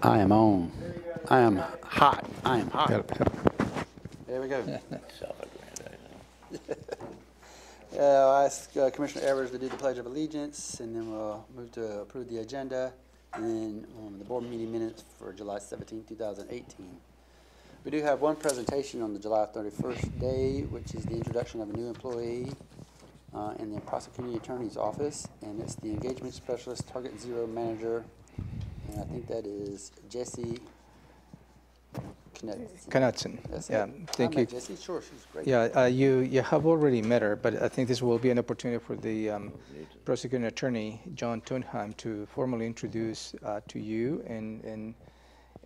I am on. I am hot. I am hot. There we go. I'll ask Commissioner Evers to do the Pledge of Allegiance, and then we'll move to approve the agenda, and then the board meeting minutes for July 17, 2018. We do have one presentation on the July 31st day, which is the introduction of a new employee in the prosecuting attorney's office, and it's the engagement specialist target zero manager, and I think that is Jesse Knudsen. Yeah, thank you. Jesse, sure, she's great. Yeah, you have already met her, but I think this will be an opportunity for the prosecuting attorney, John Thunheim, to formally introduce to you and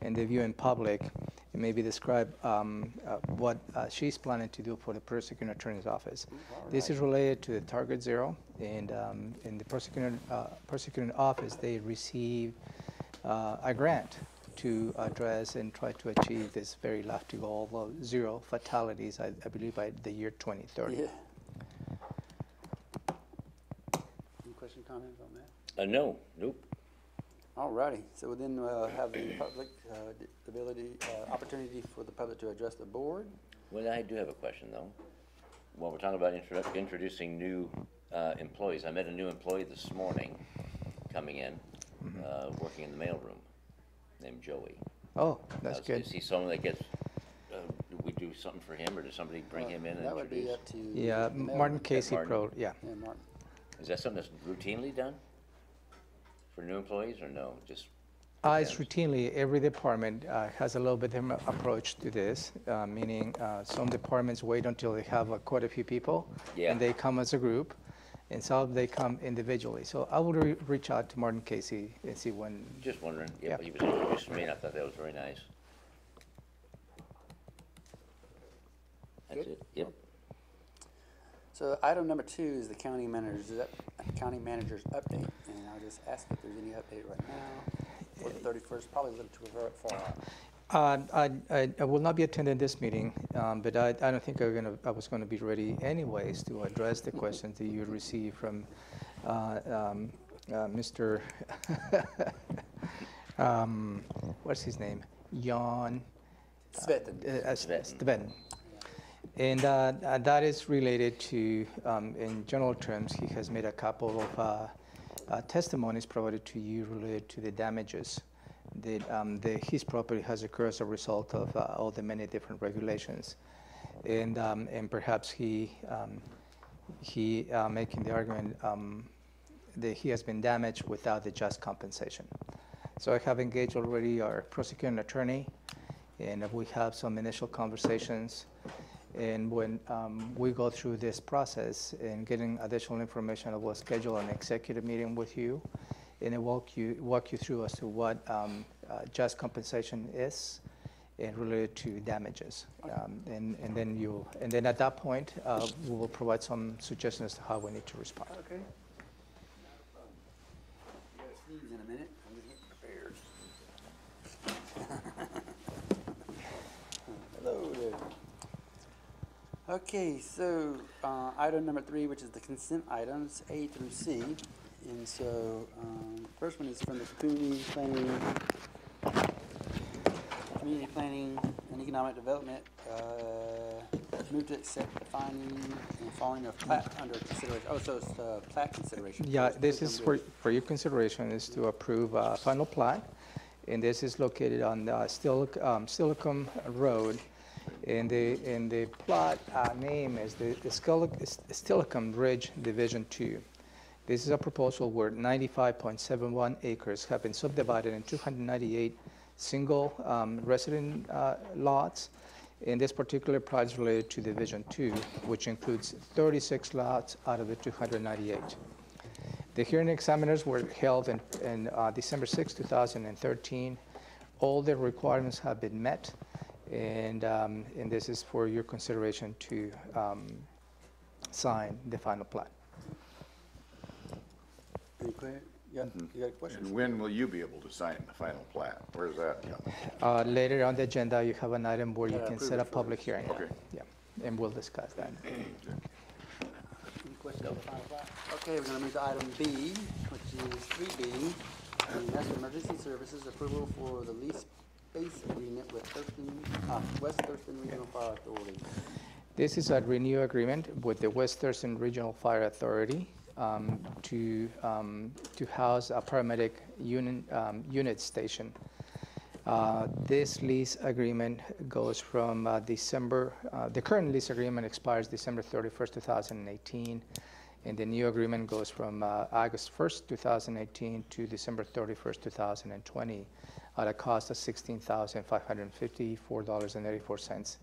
the viewing public, and maybe describe what she's planning to do for the prosecuting attorney's office. Right. This is related to the Target Zero, and in the prosecuting office, they receive a grant to address and try to achieve this very lofty goal of zero fatalities, I believe, by the year 2030. Yeah. Any questions, comments on that? No, nope. All righty. So then we'll have the public opportunity for the public to address the board. Well, I do have a question, though. Well, we're talking about introducing new employees. I met a new employee this morning coming in, working in the mailroom, named Joey. Oh, that's good. Is he someone that gets, do we do something for him, or does somebody bring him in and that introduce? Would be up to yeah, Martin Casey Pro, yeah. Yeah, Martin. Is that something that's routinely done for new employees, or no? Just It's routinely, every department has a little bit different approach to this, meaning some departments wait until they have quite a few people, and they come as a group, and some they come individually. So I will reach out to Martin Casey and see when. Just wondering. Yeah, he was introduced to me, and I thought that was very nice. That's Good. it. Yep. So item number 2 is the county manager's update, and I'll just ask if there's any update right now for the 31st. Probably a little too far out. I will not be attending this meeting, but I don't think I was going to be ready anyways to address the questions that you received from Mr. What's his name? Jan Svetten. And that is related to, in general terms, he has made a couple of testimonies provided to you related to the damages that his property has occurred as a result of all the many different regulations, and perhaps he making the argument that he has been damaged without the just compensation. So I have engaged already our prosecuting attorney, and we have some initial conversations. And when we go through this process and getting additional information, I will schedule an executive meeting with you, and I walk you through as to what just compensation is, and related to damages. And then at that point, we will provide some suggestions as to how we need to respond. Okay. You got to sneeze in a minute. I'm getting prepared. Hello there. Okay, so item number 3, which is the consent items, A through C. And so first one is from the Community Planning and Economic Development. Move to accept the finding and following of plat under consideration. Oh, so it's plat consideration. Yeah, this is for your consideration, is to approve final plat. And this is located on Silicon Road. And the plot name is the Stillicum Ridge Division 2. This is a proposal where 95.71 acres have been subdivided in 298 single resident lots. And this particular plot is related to Division 2, which includes 36 lots out of the 298. The hearing examiners were held in December 6, 2013. All the requirements have been met. And this is for your consideration to sign the final plat. Any clear? Yeah, you got questions? And when will you be able to sign the final plat? Where is that? Later on the agenda, you have an item where you can set a public hearing. Okay. Yeah, and we'll discuss that. Any questions on the final plat? Okay, we're going to move to item B, which is 3B. And that's emergency services approval for the lease space agreement with Thurston, West Thurston Regional Fire Authority. This is a renew agreement with the West Thurston Regional Fire Authority to house a paramedic unit station. This lease agreement goes from the current lease agreement expires December 31st, 2018, and the new agreement goes from August 1st, 2018 to December 31st, 2020 at a cost of $16,554.84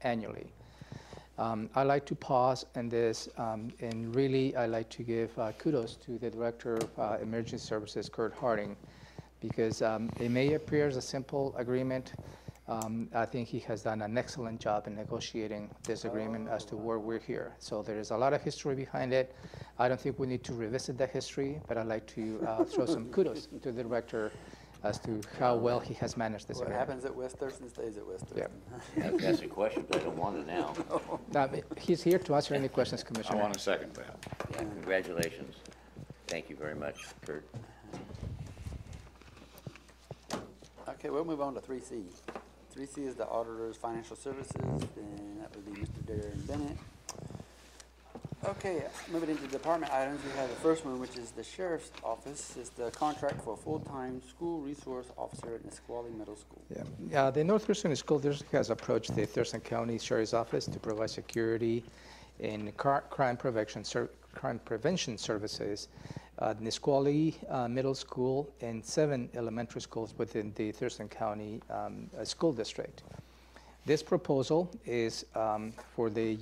annually. I'd like to pause on this, and really I'd like to give kudos to the Director of Emergency Services, Kurt Harding, because it may appear as a simple agreement. I think he has done an excellent job in negotiating this agreement as to where we're here. So there is a lot of history behind it. I don't think we need to revisit that history, but I'd like to throw some kudos to the Director as to how well he has managed this What agreement. happens at West Thurston stays at West Yeah. Thurston. I was asking a question, but I don't want it now. He's here to answer any questions, I Commissioner. want to second that. Yeah, congratulations. Thank you very much, Kurt. Okay, we'll move on to 3C. 3C is the auditor's financial services, and that would be Mr. Darren Bennett. Okay, moving into department items, we have the first one, which is the sheriff's office. It's the contract for a full-time school resource officer at Nisqually Middle School. Yeah, the North Thurston School District has approached the Thurston County Sheriff's Office to provide security and crime prevention services at Nisqually Middle School and 7 elementary schools within the Thurston County School District. This proposal is for the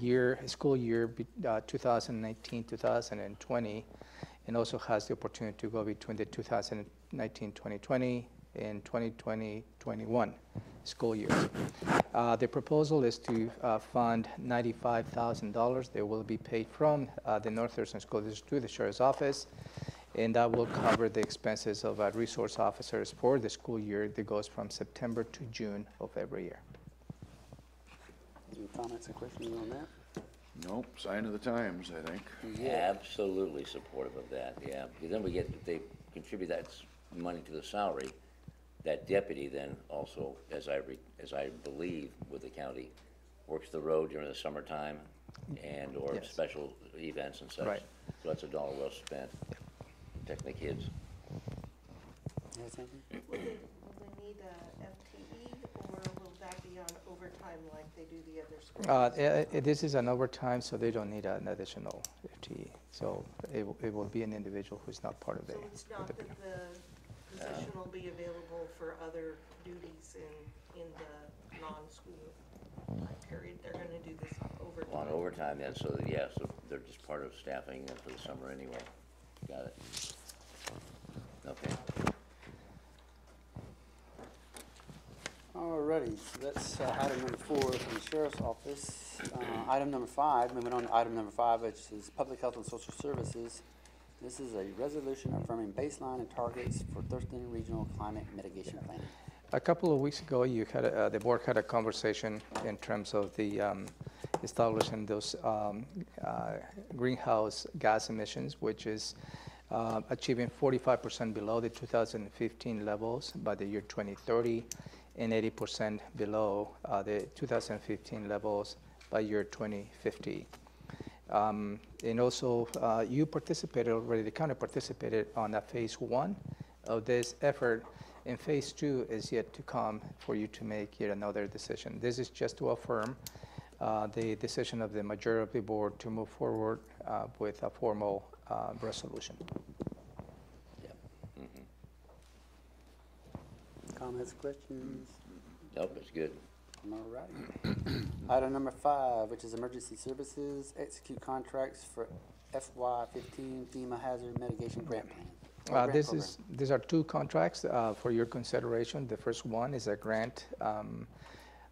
school year 2019-2020, and also has the opportunity to go between the 2019-2020 and 2020-21 school years. The proposal is to fund $95,000 that will be paid from the North Thurston School District to the Sheriff's Office, and that will cover the expenses of resource officers for the school year that goes from September to June of every year. Any comments or questions on that? Nope, sign of the times, I think. Absolutely supportive of that, yeah. Because then we get, if they contribute that money to the salary, that deputy then also, as I believe with the county, works the road during the summertime and or Yes. special events and such. Right. So that's $1 well spent, protecting the kids. You have something? Will they need a FTE, or will that be on overtime like they do the other schools? This is an overtime, so they don't need an additional FTE. So it will be an individual who's not part of the. So it's not that the position will be available for other duties in the non-school time period? They're gonna do this overtime? On overtime then, so that, yeah, so they're just part of staffing for the summer anyway. Got it. Okay. Alrighty, so that's item number 4 from the Sheriff's Office. Item number 5, moving on to item number 5, which is Public Health and Social Services. This is a resolution affirming baseline and targets for Thurston Regional Climate Mitigation Plan. A couple of weeks ago, you had the board had a conversation in terms of the establishing those greenhouse gas emissions, which is achieving 45% below the 2015 levels by the year 2030, and 80% below the 2015 levels by year 2050. And also, you participated already, the county participated on phase 1 of this effort, and phase 2 is yet to come for you to make yet another decision. This is just to affirm the decision of the majority of the board to move forward with a formal resolution. Yep. Mm-hmm. Comments, questions? Nope, it's good. Alrighty. Item number 5, which is Emergency Services, execute contracts for FY15 FEMA Hazard Mitigation Grant Plan. These are 2 contracts for your consideration. The first one is a grant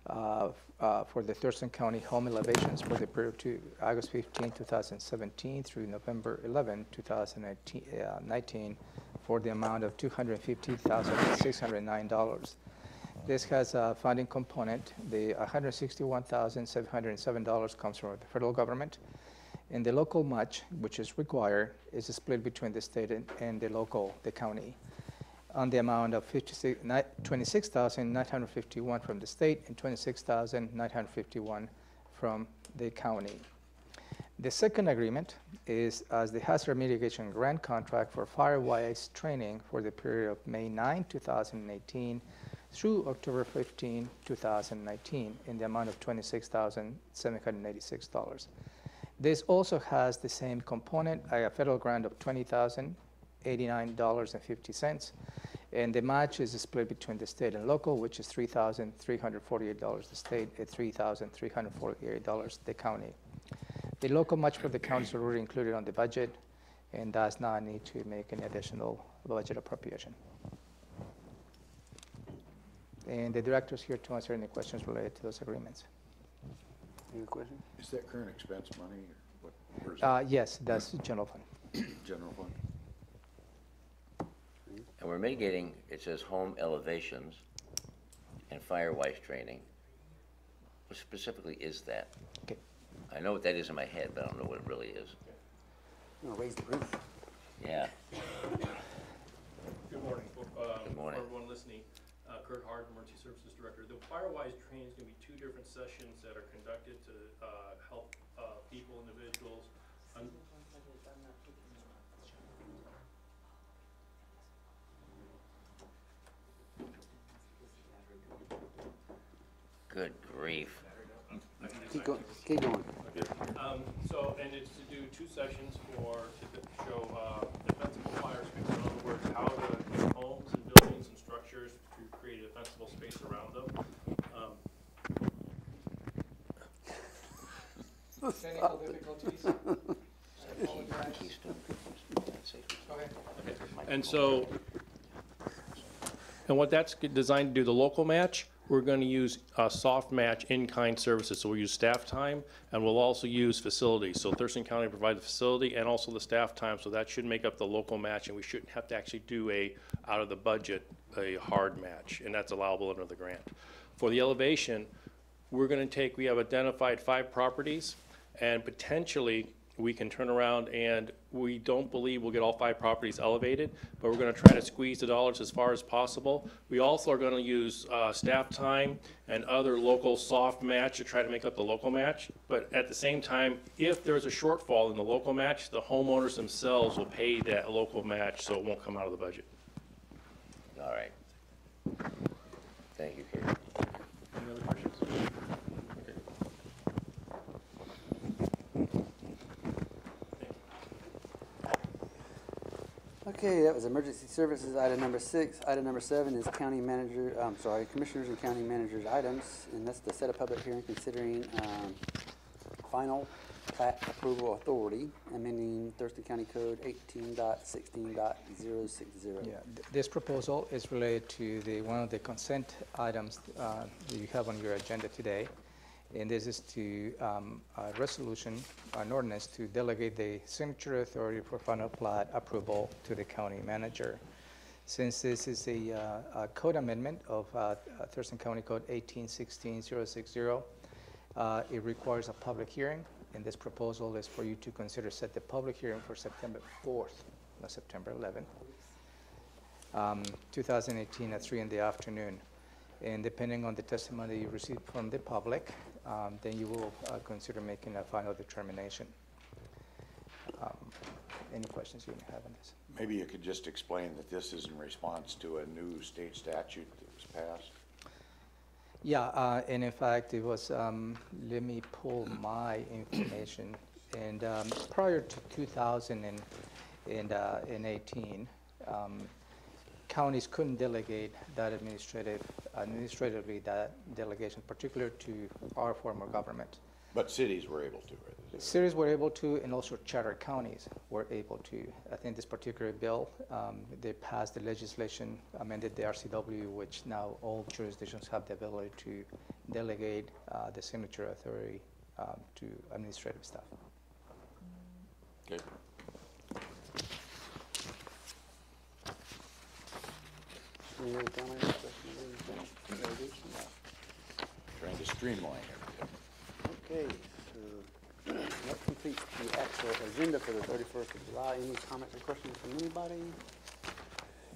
for the Thurston County Home Elevations for the period to August 15, 2017 through November 11, 2019 for the amount of $250,609. This has a funding component. The $161,707 comes from the federal government, and the local match, which is required, is split between the state and the county. on the amount of $26,951 from the state and $26,951 from the county. The second agreement is as the hazard mitigation grant contract for Firewise training for the period of May 9, 2018 through October 15, 2019 in the amount of $26,786. This also has the same component, a federal grant of $20,089.50, and the match is split between the state and local, which is $3,348 the state and $3,348 the county. The local match for the county is already included on the budget and does not need to make any additional budget appropriation. And the director's here to answer any questions related to those agreements. Any question? Is that current expense money or what? Where's that? Yes, that's general fund. General fund? And we're mitigating, it says home elevations and Firewise training. What specifically is that? Okay. I know what that is in my head, but I don't know what it really is. I'm gonna raise the roof. Yeah. Good morning. Good morning. For everyone listening, Kurt Hart, Emergency Services Director. The Firewise training is going to be 2 different sessions that are conducted to help people, individuals. Good grief. Keep going, keep going. And it's to do 2 sessions to show defensible fire space. In other words, how to make homes and buildings and structures to create a defensible space around them. Technical difficulties? And so, and what that's designed to do, the local match, we're going to use soft match in-kind services. So we'll use staff time, and we'll also use facilities. So Thurston County provides the facility and also the staff time, so that should make up the local match, and we shouldn't have to actually do out of the budget, a hard match, and that's allowable under the grant. For the elevation, we have identified 5 properties, and potentially we can turn around, and we don't believe we'll get all 5 properties elevated, but we're going to try to squeeze the dollars as far as possible. We also are going to use staff time and other local soft match to try to make up the local match. But at the same time, if there's a shortfall in the local match, the homeowners themselves will pay that local match, so it won't come out of the budget. All right. Thank you, Kate. Any other questions? Okay, that was emergency services, item number 6. Item number 7 is commissioners and county managers items, and that's to set a public hearing considering final plat approval authority, amending Thurston County Code 18.16.060. Yeah, this proposal is related to one of the consent items that you have on your agenda today. And this is to a resolution, an ordinance to delegate the signature authority for final plat approval to the county manager. Since this is a code amendment of Thurston County Code 18.16.060, it requires a public hearing, and this proposal is for you to consider set the public hearing for September 4th, not September 11th, 2018 at 3 in the afternoon. And depending on the testimony you receive from the public, then you will consider making a final determination. Any questions you may have on this? Maybe you could just explain that this is in response to a new state statute that was passed. Yeah, and in fact, it was, let me pull my information. And prior to 2018, counties couldn't delegate that administratively that delegation, particular to our form of government. But cities were able to, right? Cities were able to, and also charter counties were able to. I think this particular bill, they passed the legislation, amended the RCW, which now all jurisdictions have the ability to delegate the signature authority to administrative staff. Okay. Any other comments, questions, anything? Trying to streamline everything. Okay, so that completes the actual agenda for the 31st of July. Any comments or questions from anybody?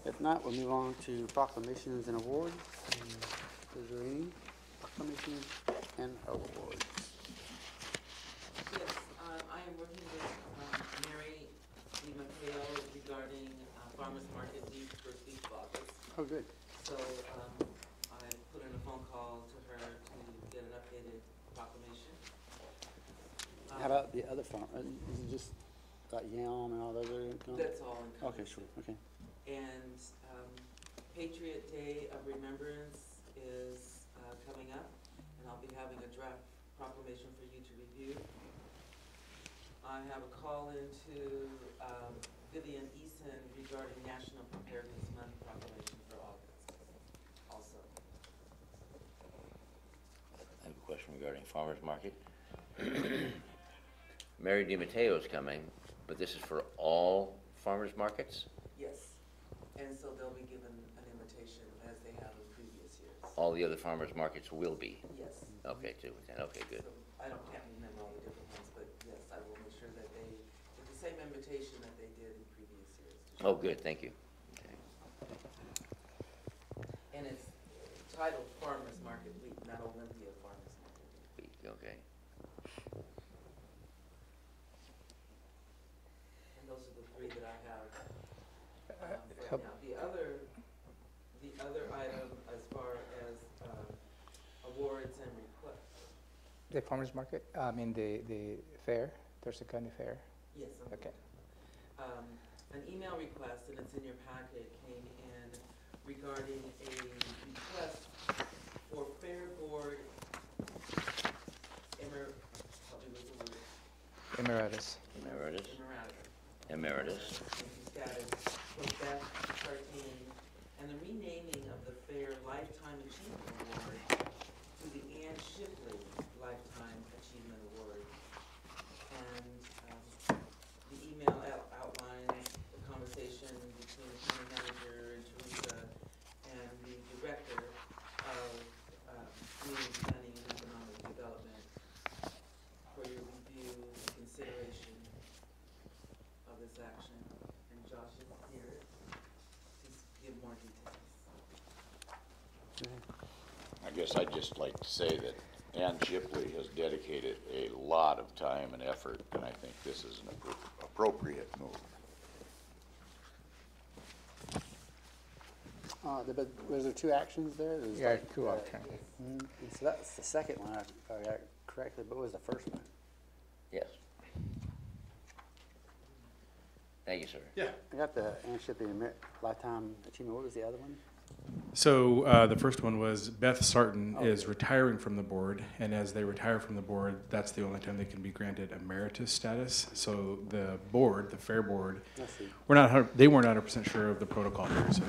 If not, we'll move on to proclamations and awards. Is there any proclamations and awards? Yes, I am working with Mary DiMatteo regarding farmer's market leave for Steve August. Oh, good. So I put in a phone call to her to get an updated proclamation. How about the other farm? Is it just like yam and all those other? That's all encompassing. Okay, sure, okay. And Patriot Day of Remembrance is coming up, and I'll be having a draft proclamation for you to review. I have a call into Vivian Eason regarding National Preparedness Month proclamation for August also. I have a question regarding farmer's market. Mary DiMatteo is coming, but this is for all farmers markets? Yes, and so they'll be given an invitation as they have in previous years. All the other farmers markets will be? Yes. Okay, okay, good. So I can't remember all the different ones, but yes, I will make sure that they get the same invitation that they did in previous years. Oh, good, thank you. Okay. And it's titled Farmers Market Week, not Olympia Farmers Market Week. Okay. And those are the three that I have right help- now. The other item as far as awards and requests. The farmer's market, I mean the fair, Thurston County Fair. Yes. Okay. An email request, and it's in your packet, came in regarding a request for Fair Board Emeritus. Emeritus? Emeritus. Emeritus. Status for Beth Sardine, and the renaming of the Fair Lifetime Achievement Award to the Ann Shipley Lifetime Achievement Award. And the email outlines the conversation between the county manager and Teresa and the director of community planning and economic development for your review and consideration of this action. And Josh is here to give more details. I guess I'd just like to say that Ann Shipley has dedicated a lot of time and effort, and I think this is an appropriate move. But was there two actions there? There was Yeah, like, two alternatives. and so that's the second one, if I got it correctly, but what was the first one? Yes. Thank you, sir. Yeah. I got the Ann Shipley Lifetime Achievement. What was the other one? So the first one was Beth Sarton is retiring from the board, and as they retire from the board, that's the only time they can be granted emeritus status. So the board, the fair board, Let's see. they weren't 100% sure of the protocol here, so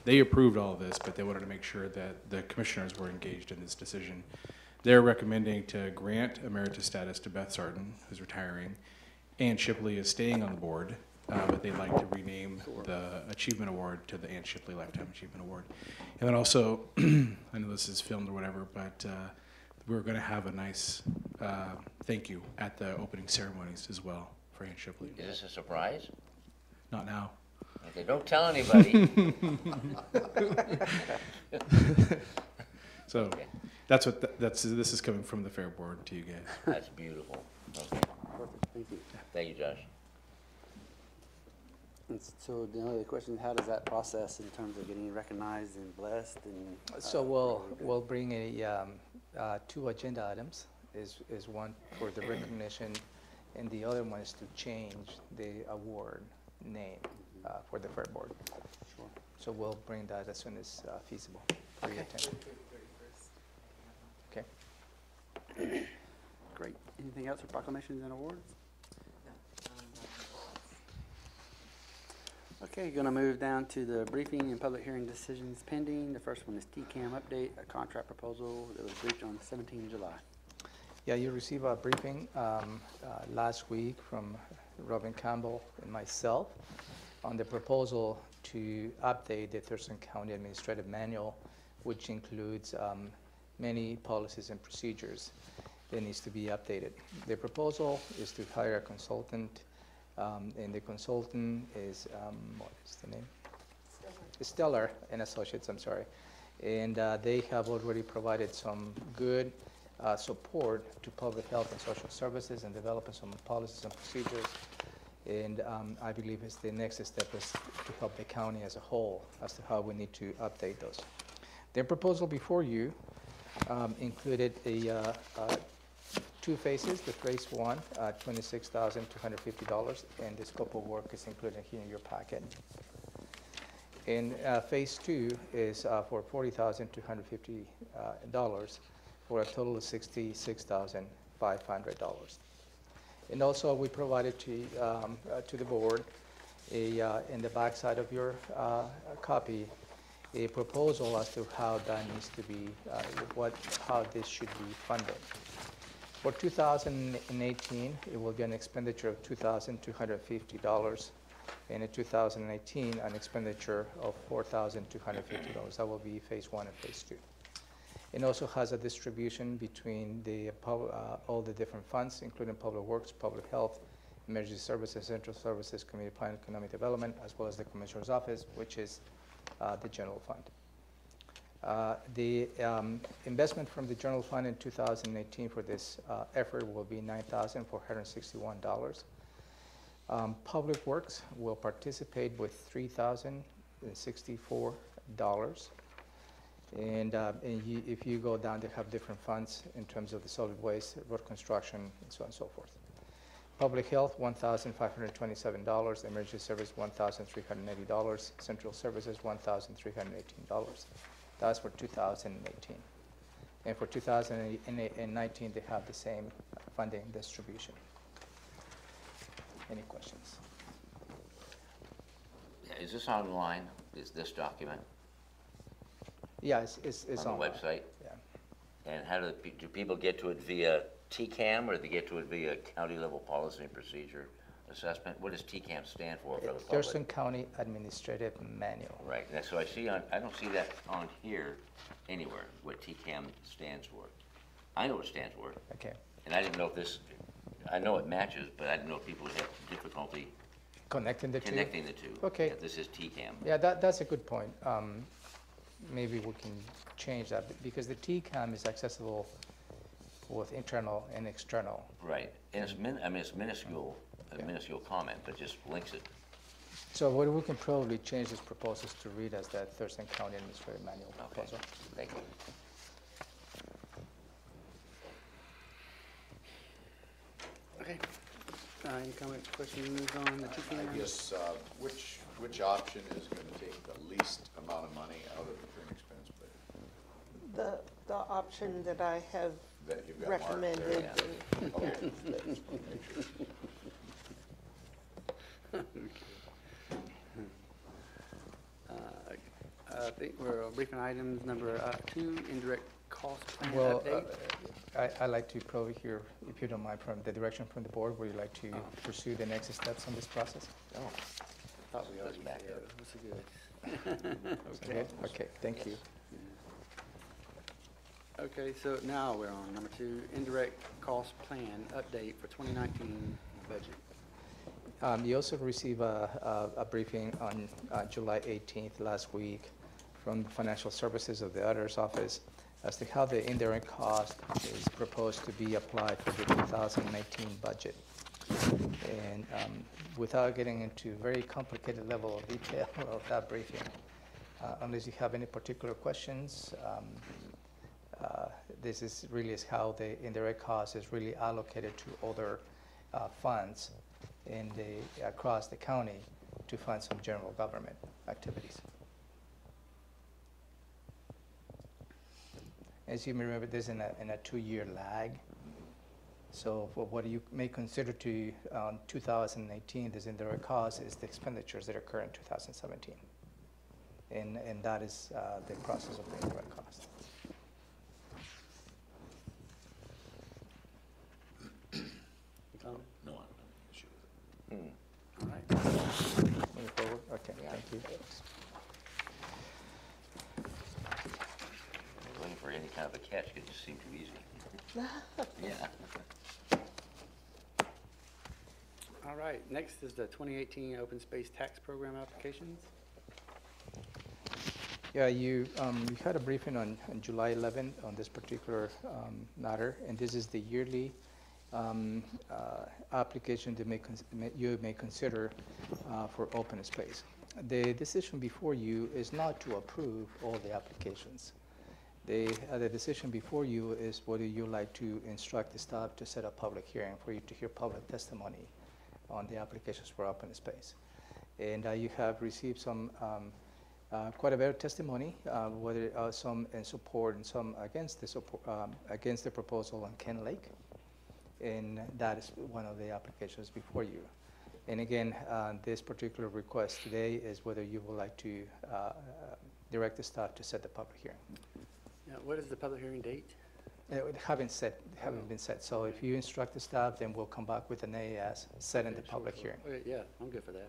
they approved all of this, but they wanted to make sure that the commissioners were engaged in this decision. They're recommending to grant emeritus status to Beth Sarton, who's retiring. Ann Shipley is staying on the board, but they'd like to rename the Achievement Award to the Ann Shipley Lifetime Achievement Award. And then also, I know this is filmed or whatever, but we're going to have a nice thank you at the opening ceremonies as well for Ann Shipley. Is this a surprise? Not now. Okay, don't tell anybody. So Okay. that's what this is coming from the fair board to you guys. That's beautiful. Okay, Perfect, thank you. thank you, Josh. And so the only other question, how does that process in terms of getting recognized and blessed and? So we'll bring two agenda items. Is one for the recognition, and the other one is to change the award name for the fair board. Sure. So we'll bring that as soon as feasible for your attention. Okay. Great. Anything else for proclamations and awards? Okay, going to move down to the briefing and public hearing decisions pending. The first one is TCAM update, a contract proposal that was briefed on 17 July. Yeah, you received a briefing last week from Robin Campbell and myself on the proposal to update the Thurston County Administrative Manual, which includes many policies and procedures that needs to be updated. The proposal is to hire a consultant, and the consultant is, what is the name? Stellar and Associates, I'm sorry. And they have already provided some good support to public health and social services and developing some policies and procedures. And I believe it's the next step is to help the county as a whole as to how we need to update those. Their proposal before you included two phases. The phase one, $26,250, and the scope of work is included here in your packet. And phase two is for $40,250 for a total of $66,500. And also, we provided to the board in the back side of your copy a proposal as to how that needs to be, how this should be funded. For 2018, it will be an expenditure of $2,250, and in 2019, an expenditure of $4,250. That will be phase one and phase two. It also has a distribution between all the different funds, including public works, public health, emergency services, central services, community plan, economic development, as well as the commissioner's office, which is the general fund. The investment from the general fund in 2018 for this effort will be $9,461. Public Works will participate with $3,064. And if you go down, they have different funds in terms of the solid waste, road construction, and so on and so forth. Public Health, $1,527. Emergency Service, $1,380. Central Services, $1,318. That's for 2018. And for 2019, they have the same funding distribution. Any questions? Yeah, is this online? Is this document Yeah, it's on online. the website? Yeah. And how do people get to it via TCAM, or do they get to it via county level policy and procedure assessment? What does TCAM stand for the public? Thurston County Administrative Manual. Right, and so I don't see that on here anywhere, what TCAM stands for. I know what it stands for, Okay. and I didn't know if this, I know it matches, but I didn't know if people would have difficulty Connecting the two? connecting the two. Okay. Yeah, this is TCAM. Yeah, that's a good point. Maybe we can change that because the TCAM is accessible both internal and external. Right, and it's it's minuscule, a minuscule comment, but just links it. So what we can probably change this proposal is to read as the Thurston County Administrative Manual Okay, proposal. thank you. Okay. Any comment, questions on the TCAM? I guess, which option is gonna take the least amount of money out of the current expense budget? The option that I have That you've got marked there? recommended. Yeah. Okay, just wanna make sure. I think we're briefing items number 2, indirect cost plan Well, update. I'd like to probably hear, if you don't mind, from the direction from the board, would you like to pursue the next steps on this process? Oh, Thought we already back did. up. That's good. Okay. Okay, thank you. Okay, so now we're on number 2, indirect cost plan update for 2019 budget. You also received a briefing on July 18th last week from Financial Services of the Auditor's Office as to how the indirect cost is proposed to be applied for the 2019 budget. And without getting into very complicated level of detail of that briefing, unless you have any particular questions, this is really how the indirect cost is really allocated to other funds across the county to fund some general government activities. As you may remember, this is in a 2-year lag. So for what you may consider to 2018, this indirect cost is the expenditures that occur in 2017. And that is the process of the indirect cost. No, I don't have an issue with it. All right. Moving forward? Okay, thank you. Waiting for any kind of a catch, it just seemed too easy. Yeah. All right, next is the 2018 Open Space Tax Program applications. Yeah, you had a briefing on July 11th on this particular matter, and this is the yearly application that you may consider for open space. The decision before you is not to approve all the applications. The decision before you is whether you like to instruct the staff to set a public hearing for you to hear public testimony on the applications for open space. And you have received some quite a bit of testimony, whether some in support and some against the proposal on Ken Lake, and that is one of the applications before you. And again, this particular request today is whether you would like to direct the staff to set the public hearing. Now, what is the public hearing date? It haven't been set. So if you instruct the staff, then we'll come back with an AAS setting the public hearing. Okay, yeah, I'm good for that.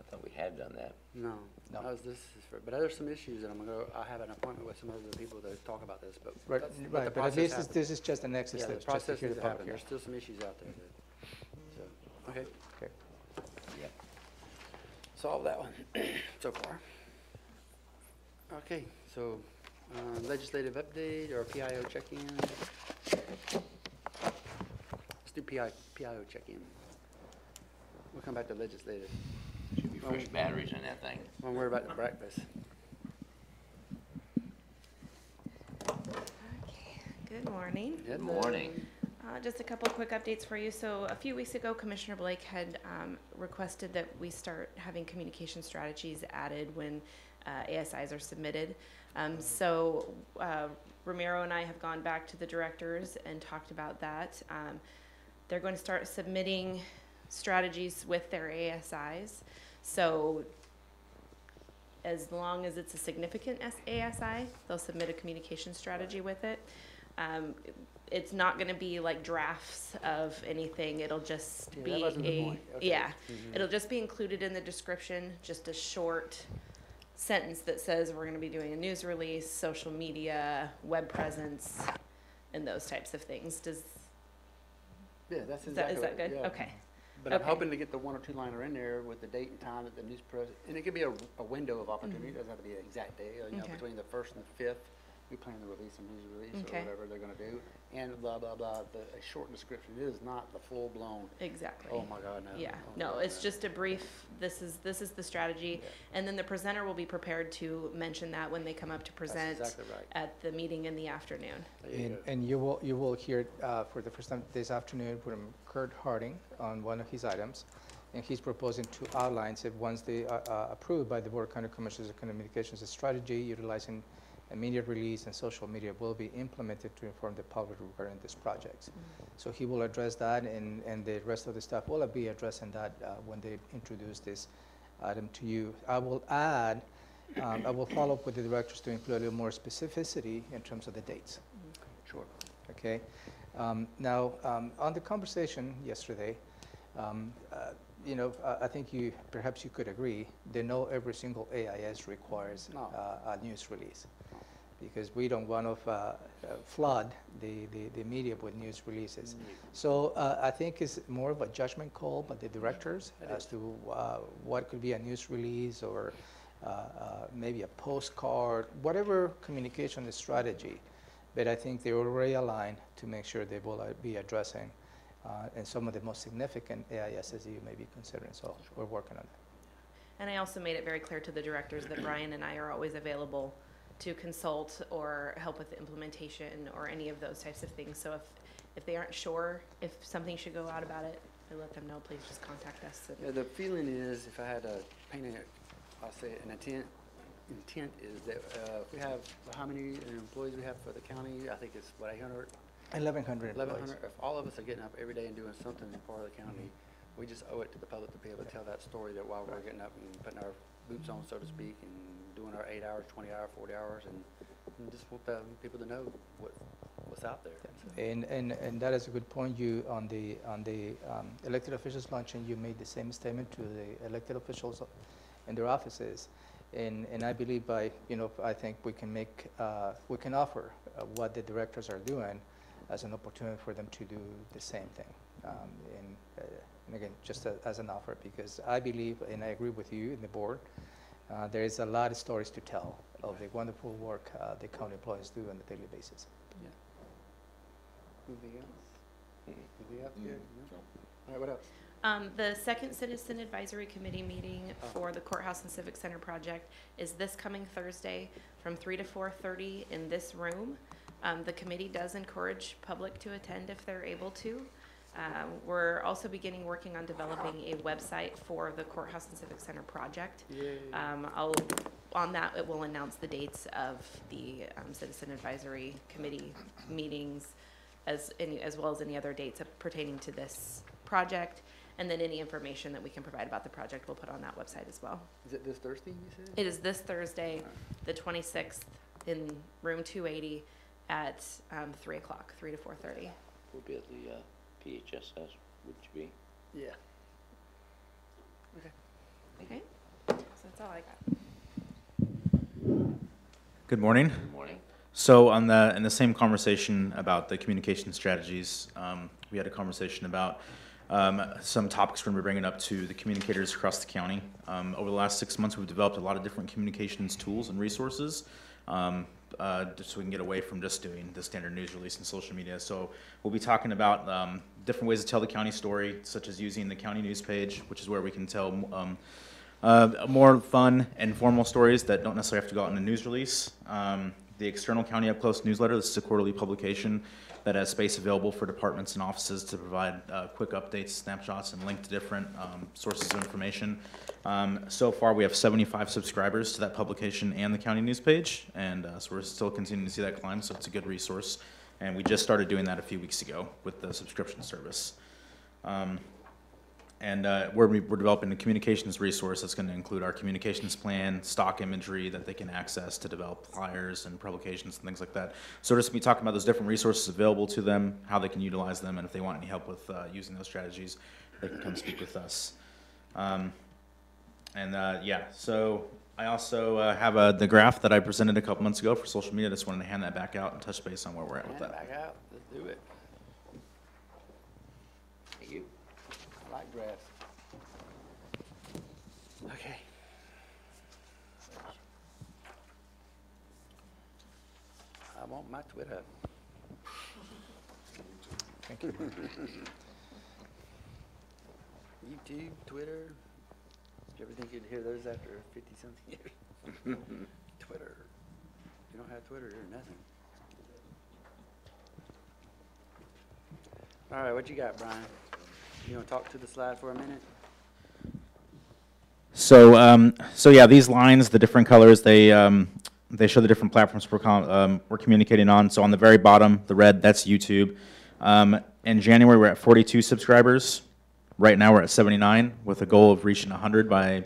I thought we had done that. No, No. this is for, but there's some issues that I have an appointment with some other people to talk about this, but. Right, that's- right, the but process this is just the next Yeah, step, the just to process hear is the public happening. hearing. There's still some issues out there that, so, okay, Okay. Yep. solve that one so far. Okay, so legislative update or PIO check-in? Let's do PIO check-in. We'll come back to legislative. Should be fresh batteries in that thing. Don't worry about the breakfast. Good morning. Good morning. Just a couple of quick updates for you. So a few weeks ago, Commissioner Blake had requested that we start having communication strategies added when ASIs are submitted. So Ramiro and I have gone back to the directors and talked about that. They're going to start submitting strategies with their ASIs. So as long as it's a significant ASI, they'll submit a communication strategy with it. It's not going to be like drafts of anything. It'll just Yeah, be that wasn't the point. Okay. yeah. Mhm. It'll just be included in the description, just a short sentence that says we're going to be doing a news release, social media, web presence, and those types of things. Yeah, that's Is that exactly good? right, yeah. Okay. But I'm Okay. hoping to get the one or two liner in there with the date and time that the news press, and it could be a window of opportunity. It doesn't have to be an exact day, you know, Mm-hmm. Okay. between the 1st and the 5th. We plan to release a news release Okay. or whatever they're gonna do, and blah, blah, blah. A short description. It is not the full-blown, Exactly. oh my God, no. Yeah, Oh my no, God, it's no. just a brief, this is the strategy. Yeah. And then the presenter will be prepared to mention that when they come up to present exactly right. at the meeting in the afternoon. There you go. And you will hear for the first time this afternoon from Kurt Harding on one of his items. And he's proposing two outlines that once they are approved by the Board of County Commissioners of Communications, a strategy utilizing a media release and social media will be implemented to inform the public regarding these projects. So he will address that, and the rest of the staff will be addressing that when they introduce this item to you. I will add, I will follow up with the directors to include a little more specificity in terms of the dates. Sure. Okay. Now, on the conversation yesterday, you know, I think perhaps you could agree that no every single AIS requires No. a news release, because we don't want to flood the media with news releases. So I think it's more of a judgment call by the directors as to what could be a news release or maybe a postcard, whatever communication strategy. But I think they're already aligned to make sure they will be addressing and some of the most significant AISs that you may be considering. So we're working on that. And I also made it very clear to the directors that Brian and I are always available to consult or help with the implementation or any of those types of things. So if they aren't sure if something should go out about it, I let them know, please just contact us. And Yeah, the feeling is, if I had to paint it, I'll say an intent is that if we have, how many employees we have for the county? I think it's, what, 800? 1,100 employees. 1,100. If all of us are getting up every day and doing something in part of the county, we just owe it to the public to be able to tell that story that while we're getting up and putting our boots on, so to speak, and doing our 8 hours, 20 hours, 40 hours, and just want people to know what's out there. So, And that is a good point. You on the elected officials luncheon, you made the same statement to the elected officials in their offices, and I believe by I think we can offer what the directors are doing as an opportunity for them to do the same thing, and again just as an offer, because I believe and I agree with you and the board There is a lot of stories to tell of the wonderful work the county employees do on a daily basis. Anything else? Anything else? Good? No? All right, what else? The second Citizen Advisory Committee meeting for the Courthouse and Civic Center project is this coming Thursday from 3 to 4:30 in this room. The committee does encourage public to attend if they're able to. We're also beginning working on developing a website for the Courthouse and Civic Center project. On that, it will announce the dates of the Citizen Advisory Committee meetings as well as any other dates pertaining to this project. And then any information that we can provide about the project we'll put on that website as well. Is it this Thursday, you said? It is this Thursday, the 26th, in room 280 at 3 o'clock, 3 to 4:30. We'll be at the PHSS, would you be? Yeah. Okay. Okay, so that's all I got. Good morning. Good morning. So in the same conversation about the communication strategies, we had a conversation about some topics we're going to be bringing up to the communicators across the county. Over the last 6 months, we've developed a lot of different communications tools and resources, just so we can get away from just doing the standard news release and social media. So we'll be talking about different ways to tell the county story, such as using the county news page, which is where we can tell more fun, informal stories that don't necessarily have to go out in a news release. The external County Up Close newsletter, this is a quarterly publication that has space available for departments and offices to provide quick updates, snapshots, and link to different sources of information. So far, we have 75 subscribers to that publication and the county news page, and so we're still continuing to see that climb, so it's a good resource. And we just started doing that a few weeks ago with the subscription service. We're developing a communications resource that's going to include our communications plan, stock imagery that they can access to develop flyers and publications and things like that. So just be talking about those different resources available to them, how they can utilize them, and if they want any help with using those strategies, they can come speak with us. So I also have the graph that I presented a couple months ago for social media. Just wanted to hand that back out and touch base on where we're at with that. Back out. Let's do it. Thank you. I like graphs. Okay. I want my Twitter. Thank you. YouTube, Twitter. Did you ever think you'd hear those after 50-something years? Twitter. If you don't have Twitter, you're nothing. All right, what you got, Brian? You want to talk to the slide for a minute? So yeah, these lines, the different colors, they show the different platforms we're communicating on. So on the very bottom, the red, that's YouTube. In January, we're at 42 subscribers. Right now, we're at 79 with a goal of reaching 100 by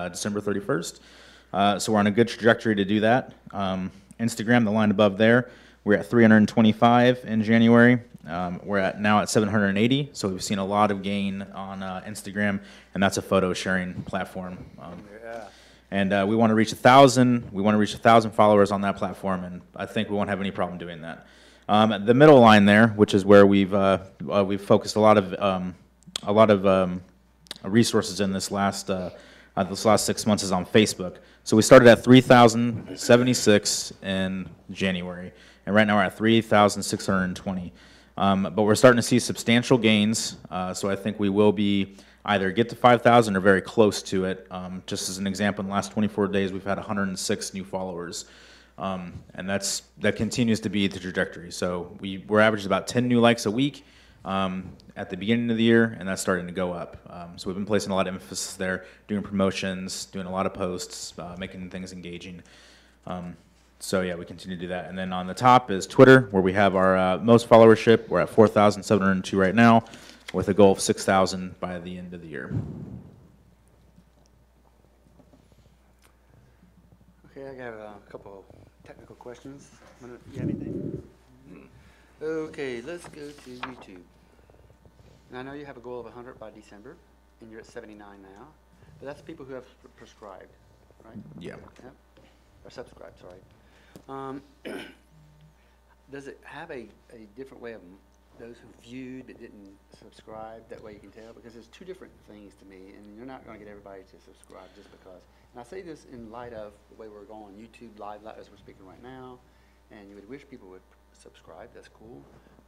December 31st. So we're on a good trajectory to do that. Instagram, the line above there, we're at 325 in January. We're now at 780, so we've seen a lot of gain on Instagram, and that's a photo sharing platform. And we want to reach 1,000. We want to reach 1,000 followers on that platform, and I think we won't have any problem doing that. The middle line there, which is where we've focused a lot of resources in this last 6 months, is on Facebook. So we started at 3,076 in January, and right now we're at 3,620. But we're starting to see substantial gains, so I think we will be either get to 5,000 or very close to it. Just as an example, in the last 24 days, we've had 106 new followers, and that continues to be the trajectory. So we're averaging about 10 new likes a week at the beginning of the year, and that's starting to go up. So we've been placing a lot of emphasis there, doing promotions, doing a lot of posts, making things engaging. So yeah, we continue to do that. And then on the top is Twitter, where we have our most followership. We're at 4,702 right now, with a goal of 6,000 by the end of the year. Okay, I got a couple technical questions. You have anything? Okay, let's go to YouTube. Now, I know you have a goal of 100 by December, and you're at 79 now. But that's people who have prescribed, right? Yeah. Yep. Or subscribed, sorry. Does it have a different way of those who viewed but didn't subscribe? That way you can tell, because there's two different things to me, and you're not gonna get everybody to subscribe just because. And I say this in light of the way we're going, YouTube Live, as we're speaking right now, and you would wish people would subscribe, that's cool.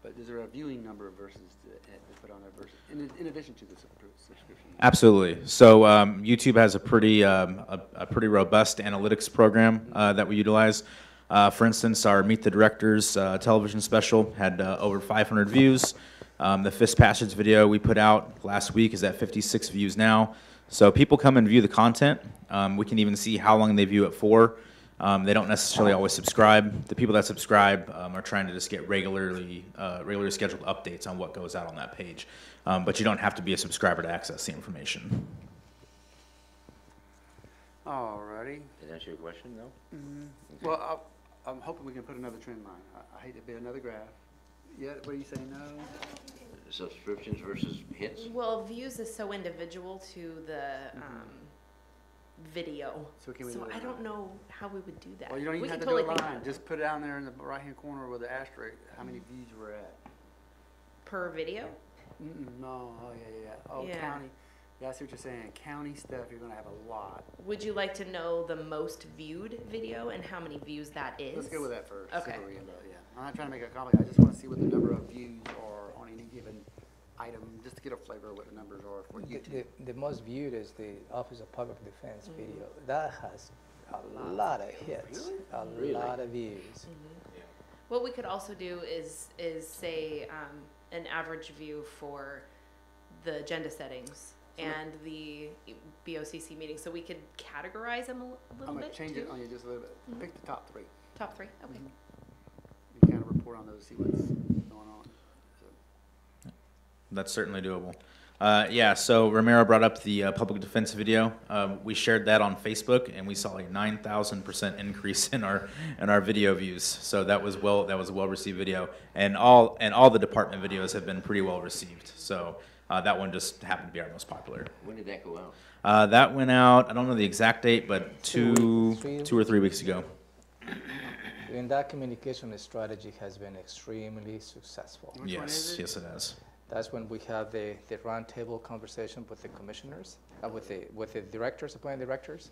But is there a viewing number versus to put on there versus, in addition to the subscription? Absolutely. So YouTube has a pretty robust analytics program that we utilize. For instance, our Meet the Directors television special had over 500 views. The FIST Passage video we put out last week is at 56 views now. So people come and view the content. We can even see how long they view it for. They don't necessarily always subscribe. The people that subscribe are trying to just get regularly scheduled updates on what goes out on that page. But you don't have to be a subscriber to access the information. Alrighty. Did that answer your question, though? Mm-hmm. Well, I'm hoping we can put another trend line. I hate to be another graph. Yeah, what do you say, no? Subscriptions versus hits? Well, views is so individual to the video. So can we do I it don't live? know how we would do that. Well, you don't even We have can to do totally a think line. about it. Just put it down there in the right-hand corner with the asterisk, how many views we're at. Per video? No, oh, yeah. Oh, Yeah. county. Yeah, I see what you're saying. County stuff, you're gonna have a lot. Would you like to know the most viewed video and how many views that is? Let's go with that first. Okay. See where we end up, yeah. I'm not trying to make it complicated. I just wanna see what the number of views are on any given item, just to get a flavor of what the numbers are for YouTube. The most viewed is the Office of Public Defense video. That has a lot of hits, Really? a lot of views. What we could also do is say an average view for the agenda settings and the BoCC meeting, so we could categorize them a little I'm bit. gonna change it too. on you just a little bit. Pick the top three. Top three, okay. You kind of report on those, see what's going on. So, That's certainly doable. Yeah, so Romero brought up the public defense video. We shared that on Facebook, and we saw a 9,000% increase in our video views. So that was a well received video, and all the department videos have been pretty well received. So that one just happened to be our most popular. When did that go out? That went out, I don't know the exact date, but two or 3 weeks ago. And that communication strategy has been extremely successful. Which one is it? Yes, it has. That's when we have the roundtable conversation with the commissioners, with the directors, appointed directors.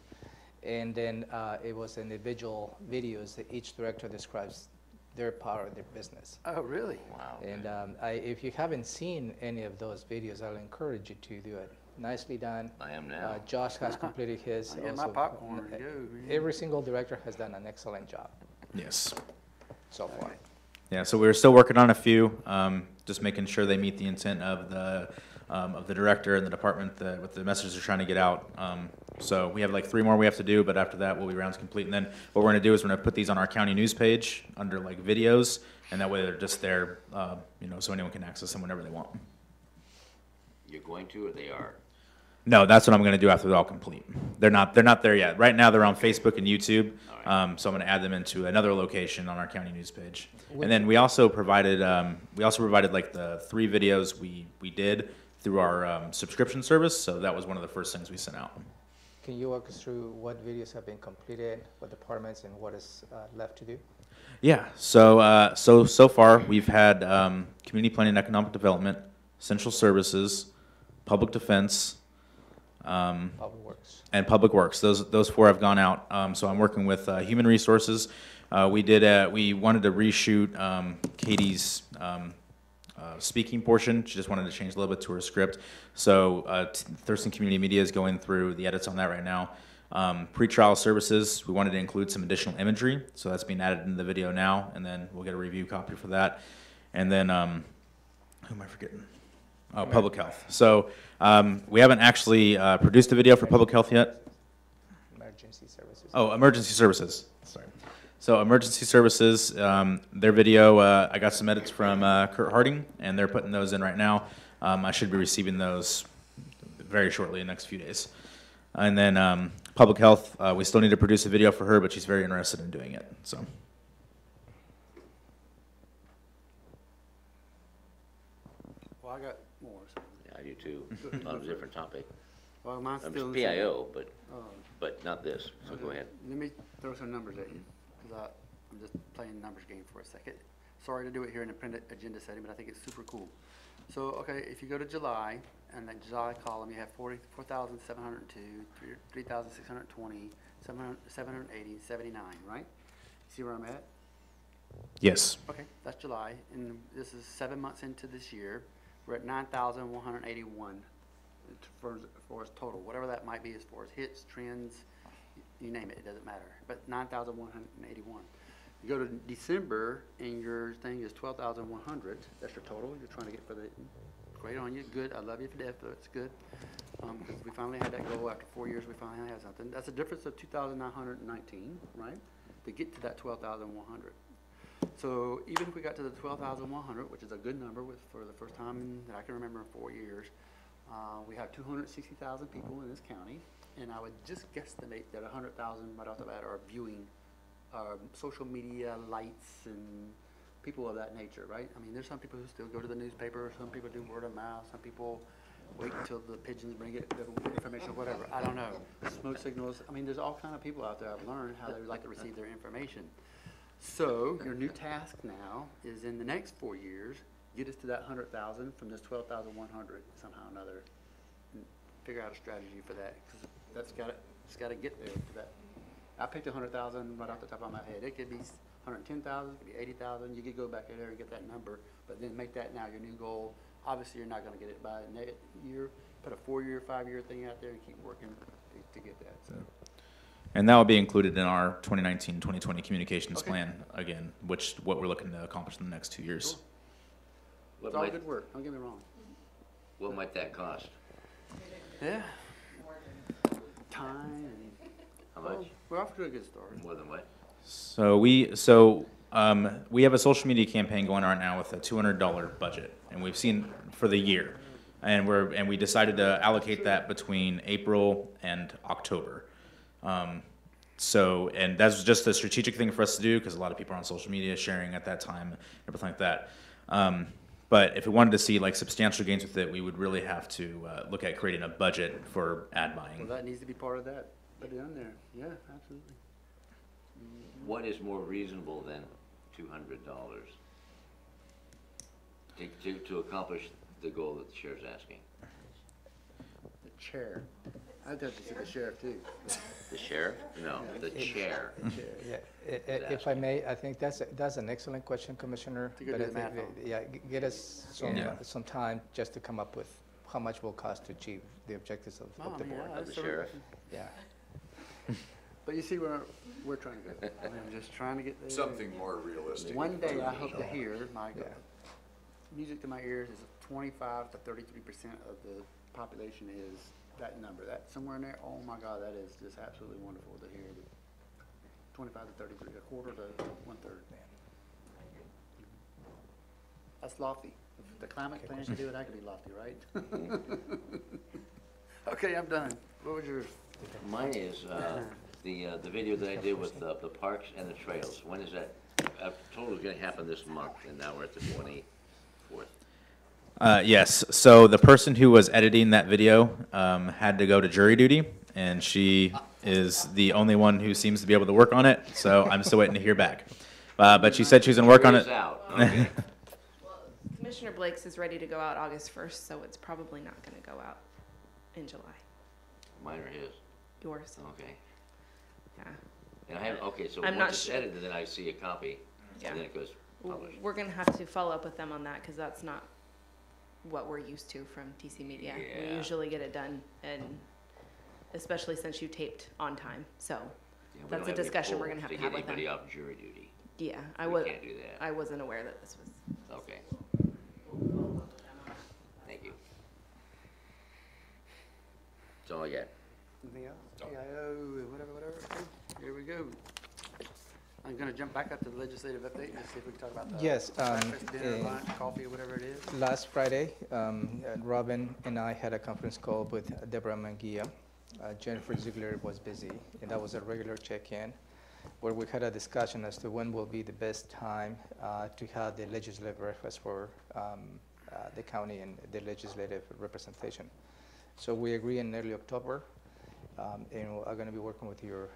And then it was individual videos that each director describes their part of their business. Oh, really? Wow. And if you haven't seen any of those videos, I'll encourage you to do it. Nicely done. I am now. Josh has completed his. I get my also. popcorn to go, man. Every single director has done an excellent job Yes. so far. Yeah, so we're still working on a few, just making sure they meet the intent of the director and the department with the messages they're trying to get out. So we have like 3 more we have to do, but after that we'll be rounds complete. And then what we're going to do is we're going to put these on our county news page under like videos, and that way they're just there, so anyone can access them whenever they want. You're going to, or they are? No, that's what I'm going to do after they're all complete. They're not there yet. Right now they're on Facebook and YouTube, so I'm going to add them into another location on our county news page. And then we also provided like the 3 videos we did through our subscription service. So that was one of the first things we sent out. Can you walk us through what videos have been completed, what departments, and what is left to do? Yeah. So far we've had community planning and economic development, central services, public defense. Public Works. And Public Works. Those 4 have gone out. So I'm working with Human Resources. We wanted to reshoot Katie's speaking portion. She just wanted to change a little bit to her script. So Thurston Community Media is going through the edits on that right now. Pretrial services, we wanted to include some additional imagery. So that's being added in the video now, and then we'll get a review copy for that. And then, who am I forgetting? Oh, public health. So we haven't actually produced a video for public health yet. Emergency services. Oh, emergency services. Sorry. So emergency services, their video, I got some edits from Kurt Harding, and they're putting those in right now. I should be receiving those very shortly in the next few days. And then public health, we still need to produce a video for her, but she's very interested in doing it. So. Well, I got more. So. Yeah, I do too. On a different topic. Well, mine's I'm still just the same. PIO, Oh, but not this, so go ahead. Let me throw some numbers at you, because I'm just playing numbers game for a second. sorry to do it here in a printed agenda setting, but I think it's super cool. So, okay, if you go to July, and the July column, you have 44,702, 3,620, 780, 79, right? See where I'm at? Yes. Okay, that's July, and this is 7 months into this year. We're at 9,181 for as total, whatever that might be as far as hits, trends, you name it, it doesn't matter. But 9,181. You go to December, and your thing is 12,100. That's your total. You're trying to get for the. Great on you. Good. I love you to death. That's good. Because we finally had that goal after 4 years. We finally had something. That's a difference of 2,919, right? To get to that 12,100. So even if we got to the 12,100, which is a good number for the first time that I can remember in 4 years, we have 260,000 people in this county, and I would just guesstimate that 100,000 right off the bat are viewing social media, lights, and people of that nature, right? I mean, there's some people who still go to the newspaper, some people do word of mouth, some people wait until the pigeons bring it, the information, whatever. I don't know. Smoke signals. I mean, there's all kind of people out there. I've learned how they like to receive their information. So your new task now is in the next 4 years, get us to that 100,000 from this 12,100 somehow or another, and figure out a strategy for that, because it's got to get there to that. I picked 100,000 right off the top of my head. It could be 110,000, it could be 80,000. You could go back in there and get that number, but then make that now your new goal. Obviously, you're not going to get it by next year. Put a 4-year, 5-year thing out there and keep working to get that. So. And that will be included in our 2019-2020 communications Okay. plan, again, which what we're looking to accomplish in the next 2 years. Sure. What It's all might, good work. Don't get me wrong. what might that cost? Yeah. Time and How much? we're off to a good start. More than what? So we have a social media campaign going on now with a $200 budget, and we've seen for the year, and we decided to allocate that between April and October. And that's just a strategic thing for us to do because a lot of people are on social media sharing at that time, everything like that. But if we wanted to see like substantial gains with it, we would really have to look at creating a budget for ad buying. Well, that needs to be part of that. Put it on there. Yeah, absolutely. What is more reasonable than $200 to accomplish the goal that the sheriff's asking? The chair. I'd have to see the sheriff too. The sheriff? No, the chair. Yeah, if I may, I think that's an excellent question, Commissioner. To go But do I the think math on. yeah, get us Yeah. some time just to come up with how much it will cost to achieve the objectives of No, the I mean, board. yeah, Of the that's sort sheriff? Yeah. But you see where we're trying to go. I'm just trying to get there. Something more realistic. One day I hope to hear, my Yeah. music to my ears is 25 to 33% of the population is that number. That somewhere in there, oh my God, that is just absolutely wonderful to hear. 25 to 33, a quarter to 1/3. That's lofty. If the climate plan should do it, I could be lofty, right? Okay, I'm done. What was yours? Mine is the video that I did with the parks and the trails. When is that? Total is going to happen this month, and now we're at the 24th. Yes, so the person who was editing that video had to go to jury duty, and she is the only one who seems to be able to work on it, so I'm still waiting to hear back. But she said she's going to work on Jury's it. out. Okay. Commissioner Blake's is ready to go out August 1st, so it's probably not going to go out in July. Mine or his? Yours, Okay. yeah. And I have, okay, so I'm not once it's sure. edited, then I see a copy, Yeah. and then it goes published. We're going to have to follow up with them on that because that's not what we're used to from TC Media. We Yeah. usually get it done, and especially since you taped on time. So Yeah, we that's don't a have any discussion we're pull going to have to get have with them. anybody off jury duty. Yeah, We can't do that. I wasn't aware that this was. Okay. Thank you. That's all I got. Anything else? TIO, whatever. Okay, here we go. I'm gonna jump back up to the legislative update and see if we can talk about the Yes, breakfast, dinner, lunch, coffee, or whatever it is. Last Friday, Robin and I had a conference call with Deborah Manguia. Jennifer Ziegler was busy, and that was a regular check-in where we had a discussion as to when will be the best time to have the legislative breakfast for the county and the legislative representation. So we agree in early October, and we're going to be working with your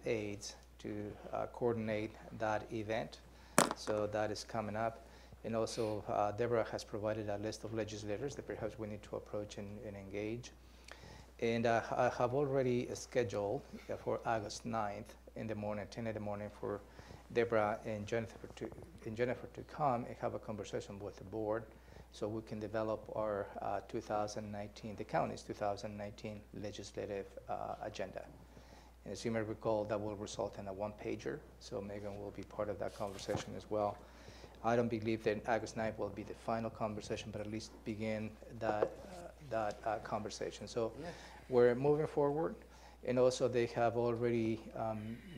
aides to coordinate that event. So that is coming up. And also, Deborah has provided a list of legislators that perhaps we need to approach and engage. And I have already scheduled for August 9th in the morning, 10 in the morning, for Deborah and Jennifer to come and have a conversation with the board so we can develop our 2019, the county's 2019 legislative agenda. And as you may recall, that will result in a one-pager, so Megan will be part of that conversation as well. I don't believe that August 9th will be the final conversation, but at least begin that conversation. So we're moving forward, and also they have already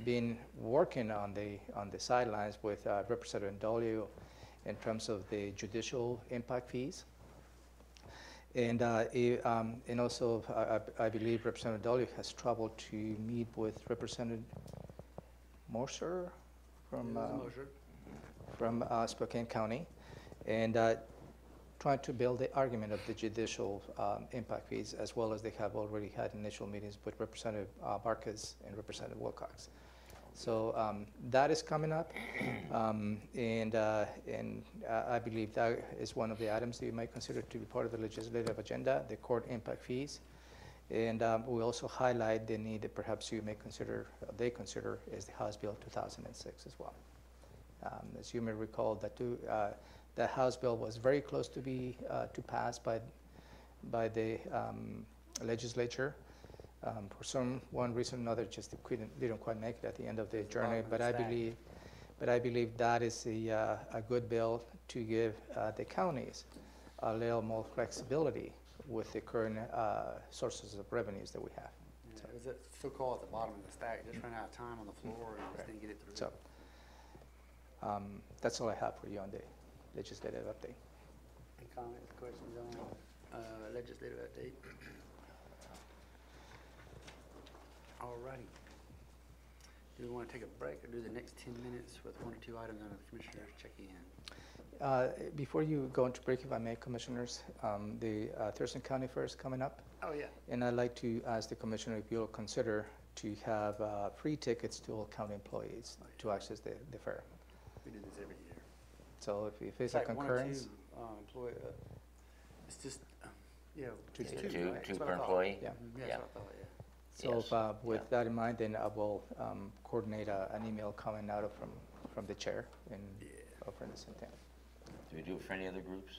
been working on the sidelines with Representative Dolio in terms of the judicial impact fees. And also, I believe Representative Dolio has traveled to meet with Representative Mercer from Spokane County, and trying to build the argument of the judicial impact fees, as well as they have already had initial meetings with Representative Barkas and Representative Wilcox. So that is coming up, and I believe that is one of the items that you might consider to be part of the legislative agenda, the court impact fees. And we also highlight the need that perhaps you may consider, they consider, is the House Bill 2006 as well. As you may recall, the House bill was very close to be to pass by the legislature. For one reason or another, just didn't quite make it at the end of the journey. But I believe that is a good bill to give the counties a little more flexibility with the current sources of revenues that we have. Yeah, it was so-called at the bottom of the stack. Just ran out of time on the floor and just didn't get it through. So that's all I have for you on the legislative update. Any comments, questions on legislative update? All righty. Do we want to take a break or do the next 10 minutes with one or two items on the commissioners checking in? Before you go into break, if I may, commissioners, the Thurston County Fair is coming up. Oh, yeah. And I'd like to ask the commissioner if you'll consider to have free tickets to all county employees to access the fair. We do this every year. So if it's a concurrence. It's just, yeah. Two Is it tickets. two, right? two That's what per I thought. employee? Yeah. Yeah, Yeah. that's what I thought, yeah. So Yes. with Yeah. that in mind, then I will coordinate an email coming out from the chair and offering the same thing. Do we do it for any other groups?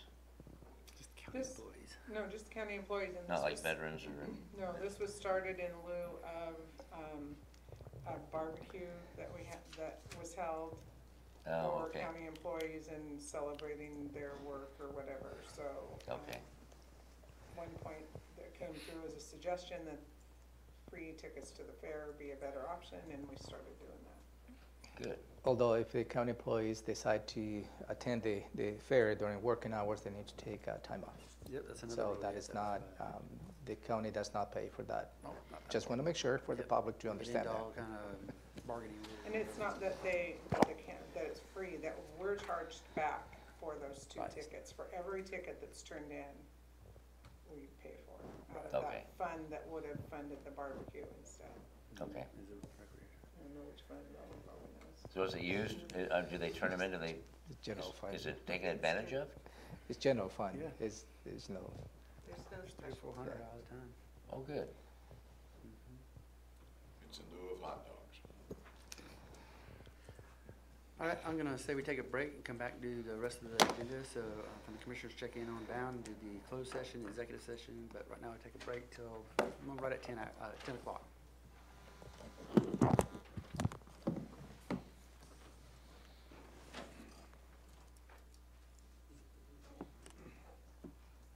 Just county This- employees. No, just county employees, and Not this like was, veterans or? no, this was started in lieu of, a barbecue that we had, that was held Oh, for okay, county employees and celebrating their work or whatever, so. okay. One point that came through as a suggestion that free tickets to the fair would be a better option, and we started doing that. Good. Although if the county employees decide to attend the fair during working hours, they need to take time off. Yep, that's another. So rule, that yeah, is not, the county does not pay for that. no, not bad. Just want to make sure for the Yep. public to Get understand into that. all kind of bargaining rules. And it's not that that it's free, that we're charged back for those two Right. tickets. For every ticket that's turned in, we pay for it, out of Okay. that fund that would have funded the barbecue instead. Okay. Is it recreation? I don't know which fund, Robin probably knows. So is it used, do they turn them in, It's general fund. is it taken advantage of? It's general fund. Yeah. There's no, There's no Three or special. 400 all the time. Oh, good. It's in lieu of hot dogs. All right, I'm gonna say we take a break and come back and do the rest of the agenda. So from the commissioners check in on down, do the closed session, executive session. But right now we take a break till, right at 10 o'clock.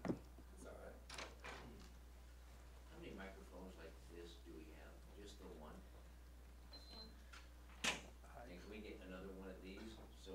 How many microphones like this do we have? Just the one? And can we get another one of these, so